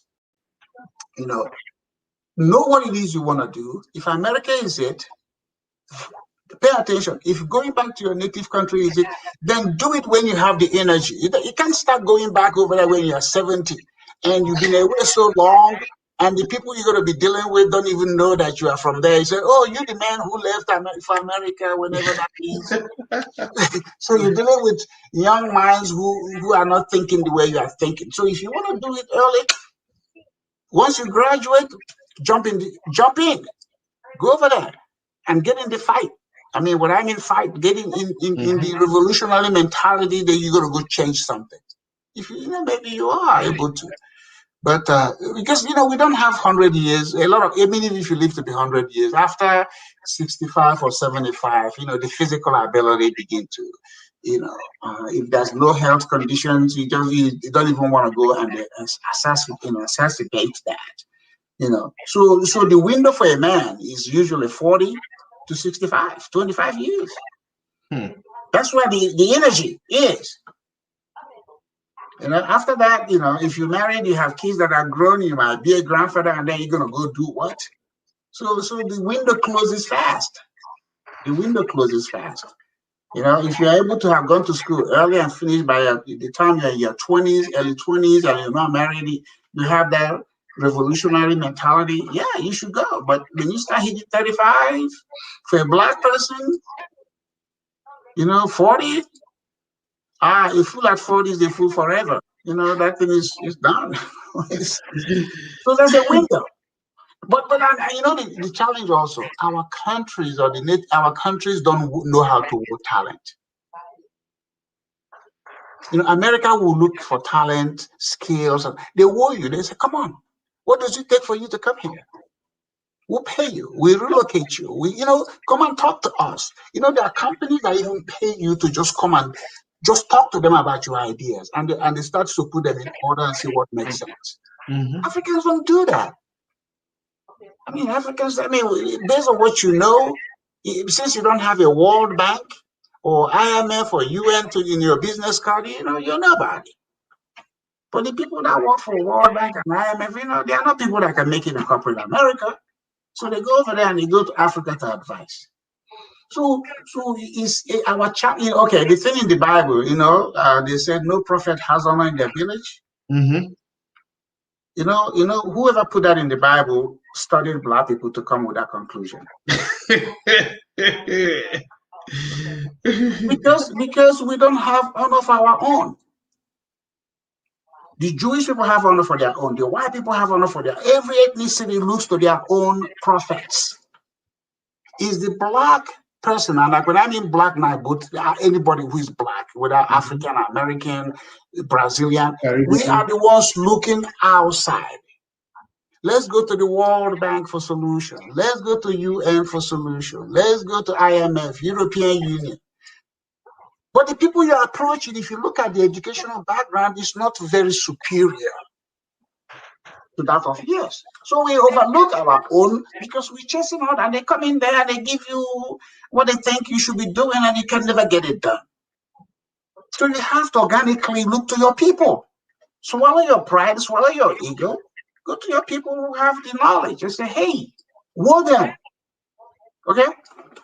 know what it is you want to do. If America is it, pay attention. If going back to your native country is it, then do it when you have the energy. You can't start going back over there when you're 70 and you've been away so long, and the people you're going to be dealing with don't even know that you are from there. You say, oh, you're the man who left for America, whenever that is. So you're dealing with young minds who are not thinking the way you are thinking. So if you want to do it early, once you graduate, jump in, go over there and get in the fight. I mean, when I mean fight, getting in the revolutionary mentality that you're going to go change something. If maybe you are able to. But because, we don't have 100 years, even if you live to be 100 years, after 65 or 75, the physical ability begin to, if there's no health conditions, you don't even want to go and assassinate that. So the window for a man is usually 40 to 65, 25 years. That's where the energy is. After that, if you're married, you have kids that are grown, you might be a grandfather, and then you're going to go do what? So the window closes fast. The window closes fast. If you're able to have gone to school early and finished by the time you're in your 20s, early 20s, and you're not married, you have that revolutionary mentality, yeah, you should go. But when you start hitting 35, for a black person, 40, a fool at 40 is a fool forever. That thing is done. So there's a window. But the challenge also, our countries don't know how to work talent. America will look for talent, skills, and they war you. They say, come on, what does it take for you to come here? We'll pay you. We'll relocate you. Come and talk to us. There are companies that even pay you to just come and just talk to them about your ideas. And they start to put them in order and see what makes sense. Africans don't do that. Africans, based on what you know, since you don't have a World Bank or IMF or UN in your business card, you're nobody. But the people that work for World Bank and IMF, they are not people that can make it in corporate America. So they go over there and they go to Africa to advise. So it's our okay, the thing in the Bible, they said no prophet has honor in their village. Whoever put that in the Bible studied black people to come with that conclusion. because we don't have honor of our own. The Jewish people have honor for their own. The white people have honor for their own. Every ethnicity looks to their own prophets. Is the black person, and like when I mean black now, but anybody who is black, whether African, American, Brazilian, we are the ones looking outside. Let's go to the World Bank for solution. Let's go to UN for solution. Let's go to IMF, European Union. But the people you are approaching, if you look at the educational background, is not very superior to that of yours. So we overlook our own because we chase them out and they come in there and they give you what they think you should be doing and you can never get it done. So you have to organically look to your people. Swallow your pride, swallow your ego. Go to your people who have the knowledge and say, hey, war them. Okay?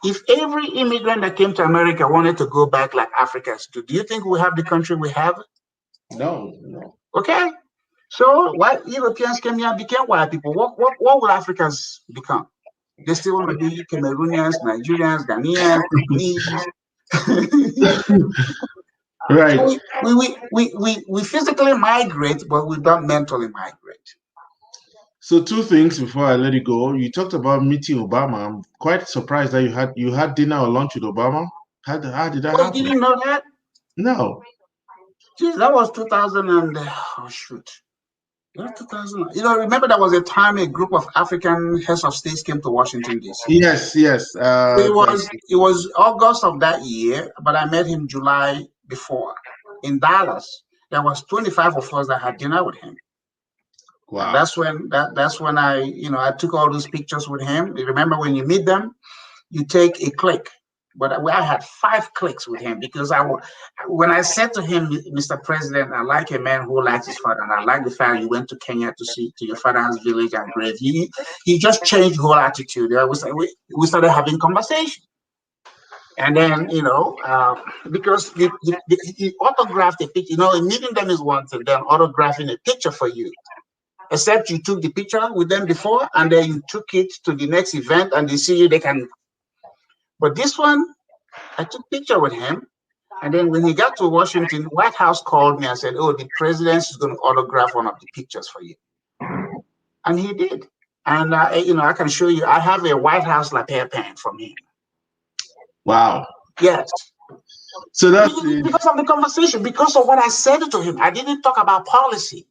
If every immigrant that came to America wanted to go back like Africans do you think we have the country we have? No. Okay? So white Europeans came here and became white people. What will Africans become? They still want to be Cameroonians, Nigerians, Ghanaians, Chinese. Right. So we physically migrate, but we don't mentally migrate. So 2 things before I let you go. You talked about meeting Obama. I'm quite surprised that you had dinner or lunch with Obama. How did that happen? You didn't know that? No. Jeez, that was 2000 and shoot. Yeah, 2000. Remember there was a time a group of African heads of states came to Washington D.C. Yes, yes. So it was August of that year, but I met him July before in Dallas. There was 25 of us that had dinner with him, and Wow. that's when I took all those pictures with him. You remember when you meet them, you take a click. But I had 5 clicks with him because when I said to him, Mr. President, I like a man who likes his father, and I like the fact you went to Kenya to see to your father's village and grave. He just changed the whole attitude. We started having conversation, and then because he autographed a picture. Meeting them is one thing, then autographing a picture for you. Except you took the picture with them before, and then you took it to the next event, and they see you, they can. But this one, I took picture with him, and then when he got to Washington, White House called me and said, "Oh, the president is going to autograph one of the pictures for you," and he did. And I can show you. I have a White House lapel pen from him. Wow. Yes, So that's because of the conversation, because of what I said to him. I didn't talk about policy.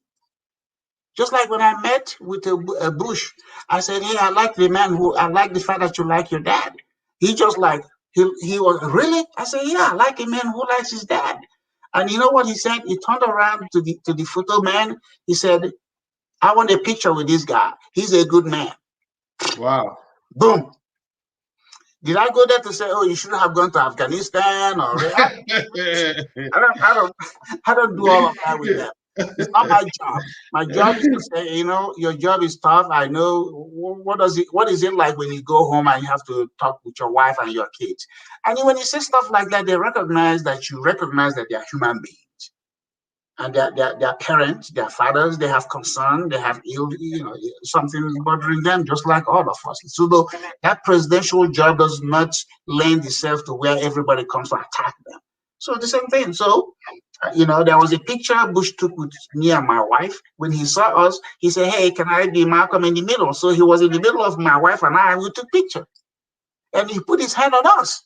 Just like when I met with a Bush, I said, "Hey, I like the fact that you like your dad." He just like he was really. I said, "Yeah, I like a man who likes his dad." And you know what he said? He turned around to the photo man. He said, "I want a picture with this guy. He's a good man." wow. Boom. Did I go there to say, "Oh, you shouldn't have gone to Afghanistan"? Or I don't, I don't, I don't do all of that with them. It's not my job. My job is to say, your job is tough. I know what is it like when you go home and you have to talk with your wife and your kids. And when you say stuff like that, they recognize that they are human beings. And their parents, their fathers, they have concern, they have something is bothering them, just like all of us. So though that presidential job does not lend itself to where everybody comes to attack them. So the same thing. So there was a picture Bush took with me and my wife. When he saw us, he said, "Hey, can I be Malcolm in the middle?" So he was in the middle of my wife and I, and we took picture. And he put his hand on us.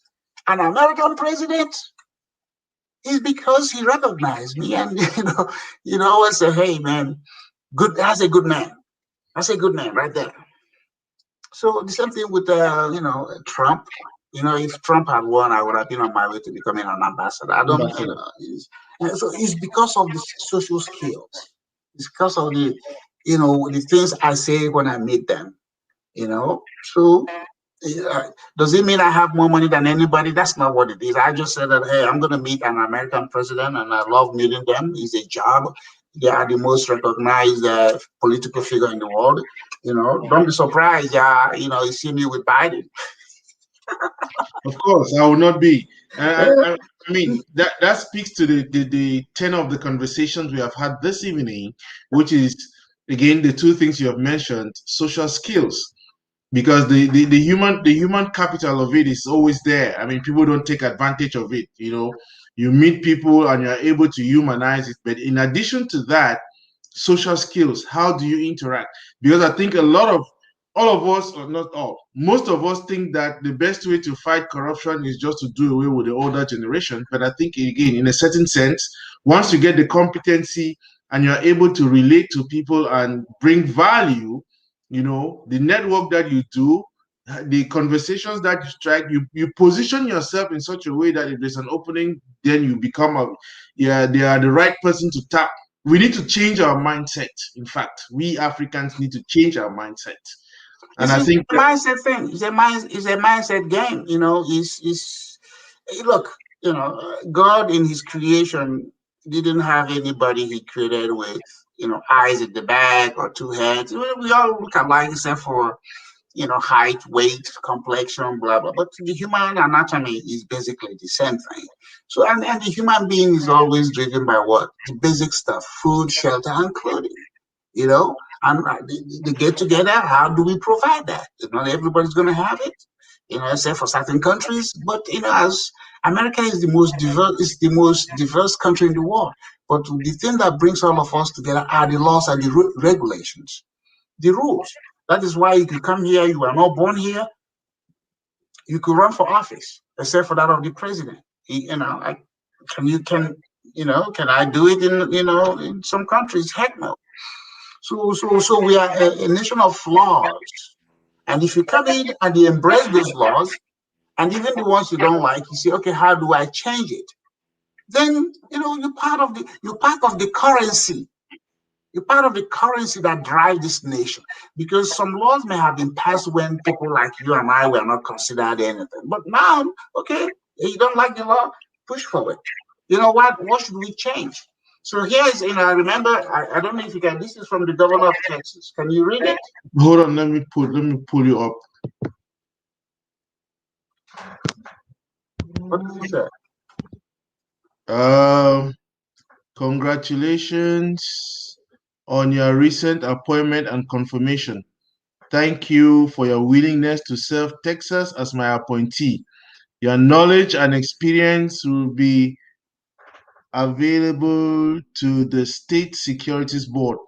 An American president is because he recognized me and always say, "Hey man, good, that's a good man. That's a good man right there." So the same thing with Trump. If Trump had won, I would have been on my way to becoming an ambassador. I don't, Ambassador. and so it's because of the social skills. It's because of the things I say when I meet them. So does it mean I have more money than anybody? That's not what it is. I just said that, hey, I'm going to meet an American president, and I love meeting them. It's a job. They are the most recognized political figure in the world. Don't be surprised. You see me with Biden. Of course, I will not be. I mean, that speaks to the tenor of the conversations we have had this evening, which is, again, the two things you have mentioned, social skills. Because the human capital of it is always there. I mean, people don't take advantage of it. You meet people and you're able to humanize it. But in addition to that, social skills, how do you interact? Because I think a lot of all of us, or not all, most of us think that the best way to fight corruption is just to do away with the older generation. But I think, again, in a certain sense, once you get the competency and you're able to relate to people and bring value, the network that you do, the conversations that you strike, you position yourself in such a way that if there's an opening, then you become they are the right person to tap. We need to change our mindset. In fact, we Africans need to change our mindset. And It's I a think that, mindset thing. It's a mindset game. Look. God in His creation didn't have anybody He created with eyes at the back or two heads. We all look alike except for height, weight, complexion, blah, blah. But the human anatomy is basically the same thing. So, and the human being is always driven by what? The basic stuff: food, shelter, and clothing. And they get together. How do we provide that? Not everybody's going to have it, except for certain countries. But as America is the most diverse country in the world. But the thing that brings all of us together are the laws and the regulations, the rules. That is why you could come here. You are not born here. You could run for office, except for that of the president. Can I do it in some countries? Heck no. So we are a nation of flaws. And if you come in and you embrace those laws, and even the ones you don't like, you say, okay, how do I change it? Then you're part of the currency. You're part of the currency that drives this nation. Because some laws may have been passed when people like you and I were not considered anything. But now, okay, you don't like the law, push forward. You know what? What should we change? So here is, I remember, I don't know if you can, this is from the governor of Texas. Can you read it? Hold on, let me pull you up. What does he say? Congratulations on your recent appointment and confirmation. Thank you for your willingness to serve Texas as my appointee. Your knowledge and experience will be available to the State Securities Board.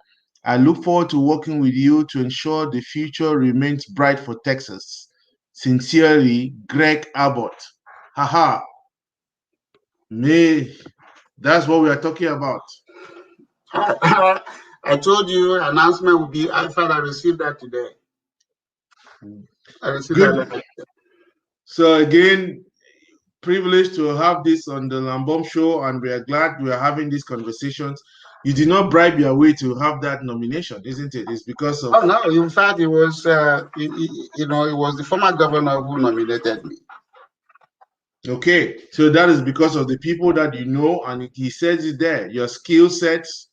I look forward to working with you to ensure the future remains bright for Texas. Sincerely, Greg Abbott. Haha. Me. That's what we are talking about. I told you announcement would be. I thought I received that today. I received that Good. letter. So again, privileged to have this on the Lamboms Show, and we are glad we are having these conversations. You did not bribe your way to have that nomination, isn't it? It's because of. Oh no! In fact, it was it was the former governor who nominated me. Okay, so that is because of the people that you know, and he says it there. Your skill sets,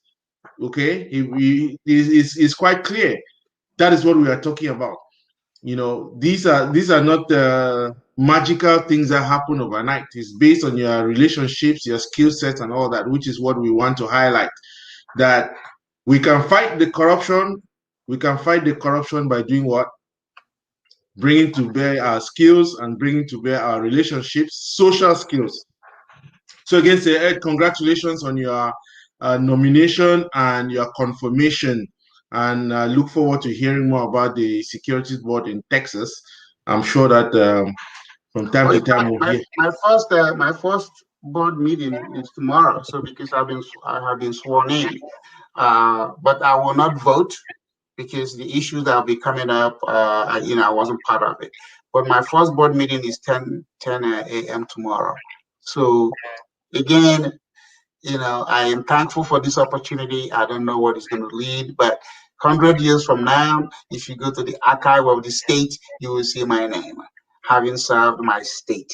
okay, it's quite clear. That is what we are talking about. These are not magical things that happen overnight. It's based on your relationships, your skill sets, and all that, which is what we want to highlight. That we can fight the corruption. We can fight the corruption by doing what? Bringing to bear our skills and bringing to bear our relationships, social skills. So again, say, Ed, congratulations on your nomination and your confirmation, and look forward to hearing more about the Securities Board in Texas. I'm sure that from time to time we'll hear. My first board meeting is tomorrow. So because I have been sworn in, but I will not vote because the issues that will be coming up, I wasn't part of it. But my first board meeting is 10 a.m. tomorrow. So again, I am thankful for this opportunity. I don't know what it's going to lead, but 100 years from now, if you go to the archive of the state, you will see my name, having served my state.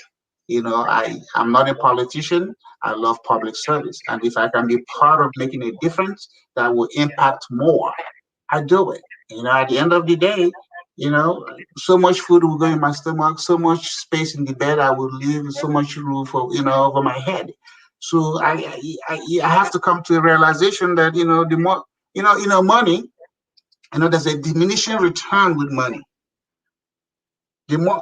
I'm not a politician. I love public service. And if I can be part of making a difference that will impact more, I do it. At the end of the day, so much food will go in my stomach, so much space in the bed I will leave, so much roof over my head. So I have to come to a realization that the more money, there's a diminishing return with money. The more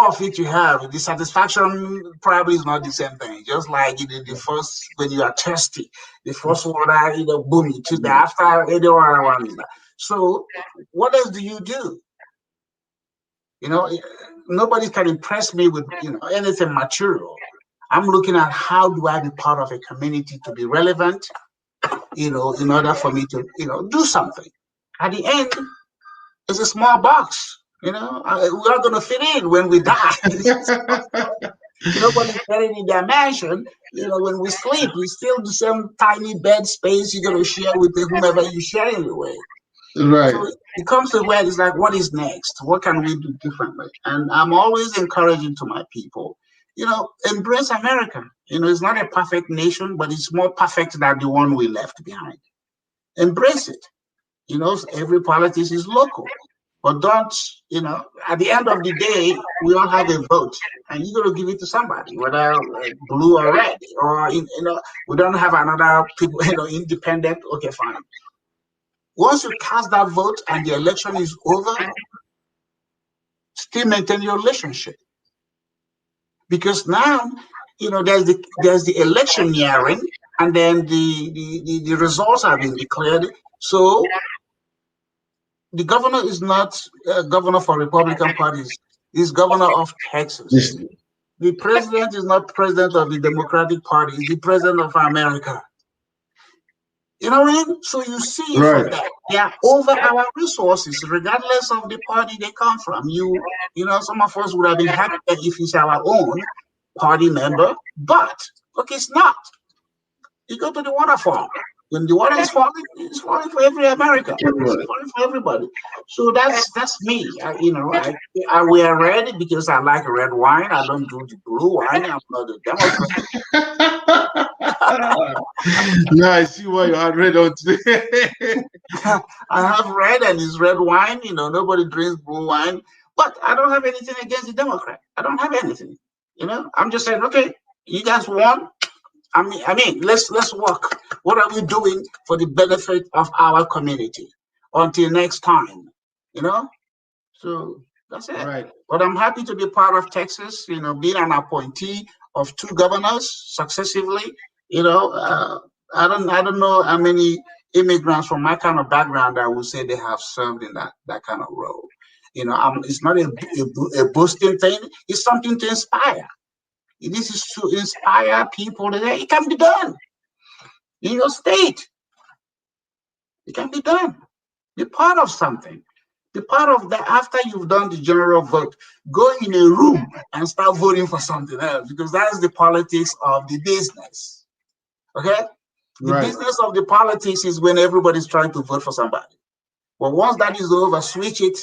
of it you have, the satisfaction probably is not the same thing. Just like the first, when you are thirsty, the first water, boom, you choose the after the other one is that. So what else do you do? Nobody can impress me with anything material. I'm looking at how do I be part of a community to be relevant, in order for me to do something. At the end, it's a small box. We're not going to fit in when we die. Nobody's buried in their mansion. When we sleep, we still the same tiny bed space you're going to share with whomever you're sharing it with. Right. So it comes to where it's like, what is next? What can we do differently? And I'm always encouraging to my people, embrace America. It's not a perfect nation, but it's more perfect than the one we left behind. Embrace it. Every politics is local. But don't, at the end of the day, we all have a vote, and you got to give it to somebody, whether blue or red, or we don't have another people, independent. Okay, fine. Once you cast that vote and the election is over, still maintain your relationship, because now, there's the election nearing, and then the results have been declared. So the governor is not governor for Republican parties. He's governor of Texas. The president is not president of the Democratic Party. He's the president of America. You know what I mean? So you see from Right. that, they are over our resources, regardless of the party they come from. You know, some of us would have been happy if it's our own party member, but look, it's not. You go to the waterfall. When the water is falling, it's falling for every American. It's Everybody. falling for everybody. So that's me. You know, I wear red because I like red wine. I don't do the blue wine. I'm not a Democrat. Now I see why you had red on today. I have red and it's red wine. You know, nobody drinks blue wine. But I don't have anything against the Democrat. I don't have anything. You know, I'm just saying, okay, you guys won. I mean, let's work. What are we doing for the benefit of our community? Until next time, you know. So that's it. Right. But I'm happy to be part of Texas. You know, being an appointee of two governors successively. You know, I don't know how many immigrants from my kind of background I would say they have served in that kind of role. You know, it's not a boasting thing. It's something to inspire. This is to inspire people that it can be done in your state. It can be done. Be part of something. Be part of that after you've done the general vote. Go in a room and start voting for something else because that's the politics of the business. Okay? The Right. business of the politics is when everybody's trying to vote for somebody. But once that is over, switch it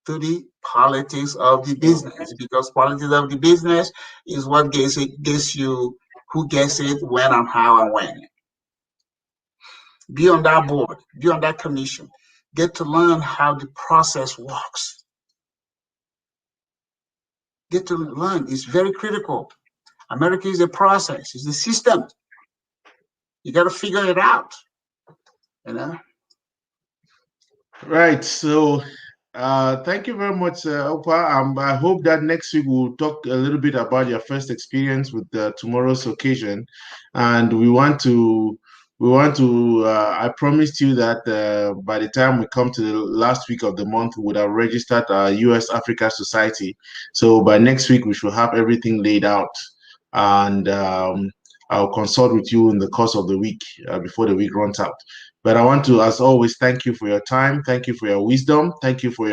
to the politics of the business because politics of the business is what gets you who gets it, when and how and when. Be on that board, be on that commission, get to learn how the process works. Get to learn. It's very critical. America is a process, it's a system. You got to figure it out, you know. Right. So, thank you very much, Opa. I hope that next week we'll talk a little bit about your first experience with tomorrow's occasion, and I promised you that by the time we come to the last week of the month, we would have registered our U.S. Africa Society. So by next week, we should have everything laid out, and I'll consult with you in the course of the week before the week runs out. But I want to, as always, thank you for your time. Thank you for your wisdom. Thank you for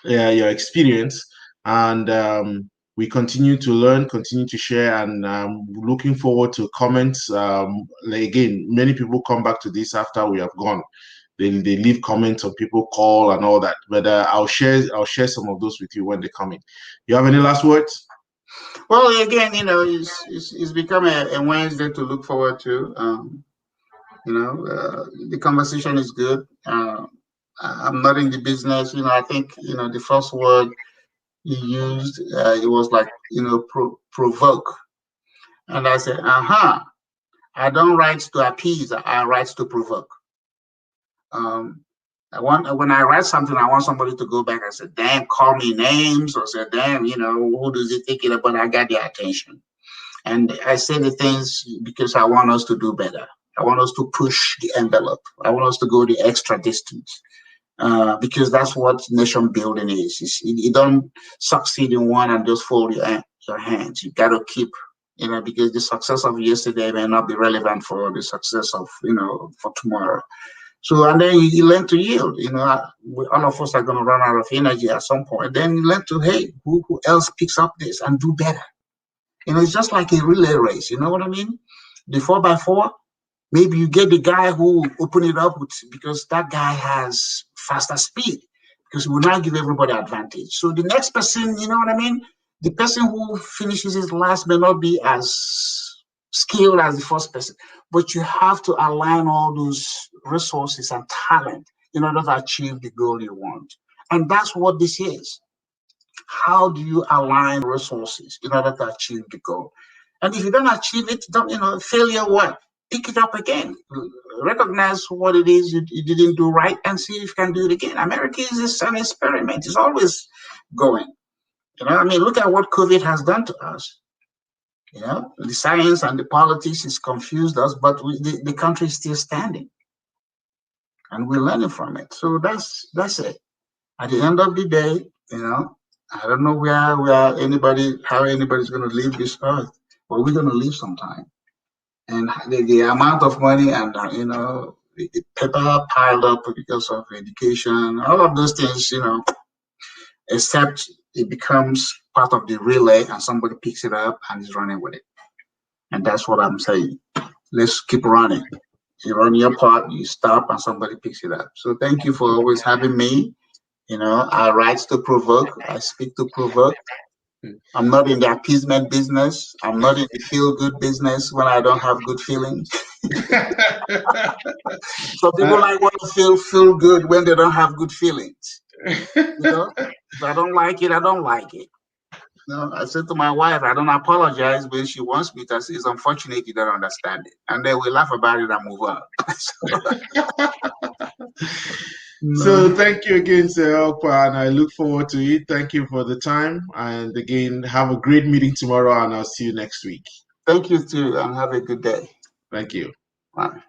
your experience. And we continue to learn, continue to share, and looking forward to comments. Again, many people come back to this after we have gone. They leave comments or people call and all that. But I'll share some of those with you when they come in. You have any last words? Well, again, you know, it's become a Wednesday to look forward to. You know, the conversation is good. I'm not in the business. You know, I think, you know, the first word you used, it was like, you know, provoke. And I said, I don't write to appease, I write to provoke. Um, when I write something, I want somebody to go back and say, damn, call me names, or say, damn, you know, who does he think it about? I got their attention. And I say the things because I want us to do better. I want us to push the envelope. I want us to go the extra distance. Because that's what nation building is. You don't succeed in one and just fold your hands. You got to keep, you know, because the success of yesterday may not be relevant for the success of, you know, for tomorrow. So, and then you learn to yield. You know, all of us are going to run out of energy at some point. Then you learn to, hey, who else picks up this and do better? You know, it's just like a relay race. You know what I mean? The 4x4, maybe you get the guy who open it up with, because that guy has faster speed, because we will not give everybody advantage. So the next person, you know what I mean? The person who finishes his last may not be as skilled as the first person, but you have to align all those resources and talent in order to achieve the goal you want. And that's what this is. How do you align resources in order to achieve the goal? And if you don't achieve it, don't, you know, failure what? Pick it up again. Recognize what it is you didn't do right and see if you can do it again. America is just an experiment. It's always going. You know, I mean, look at what COVID has done to us. You know, the science and the politics has confused us, but the country is still standing, and we're learning from it. So that's it. At the end of the day, you know, I don't know how anybody's going to leave this earth, but we're going to leave sometime. and the amount of money and the paper piled up because of education, all of those things, except it becomes part of the relay and somebody picks it up and is running with it. And that's what I'm saying. Let's keep running. You run your part, you stop, and somebody picks it up. So thank you for always having me. I write to provoke, I speak to provoke. I'm not in the appeasement business. I'm not in the feel good business when I don't have good feelings. So people like want to feel good when they don't have good feelings. If I don't like it, I don't like it. I said to my wife, I don't apologize when she wants me to say it's unfortunate you don't understand it. And then we laugh about it and move on. So thank you again, Sir Okpa, and I look forward to it. Thank you for the time. And again, have a great meeting tomorrow, and I'll see you next week. Thank you too, and have a good day. Thank you. Bye.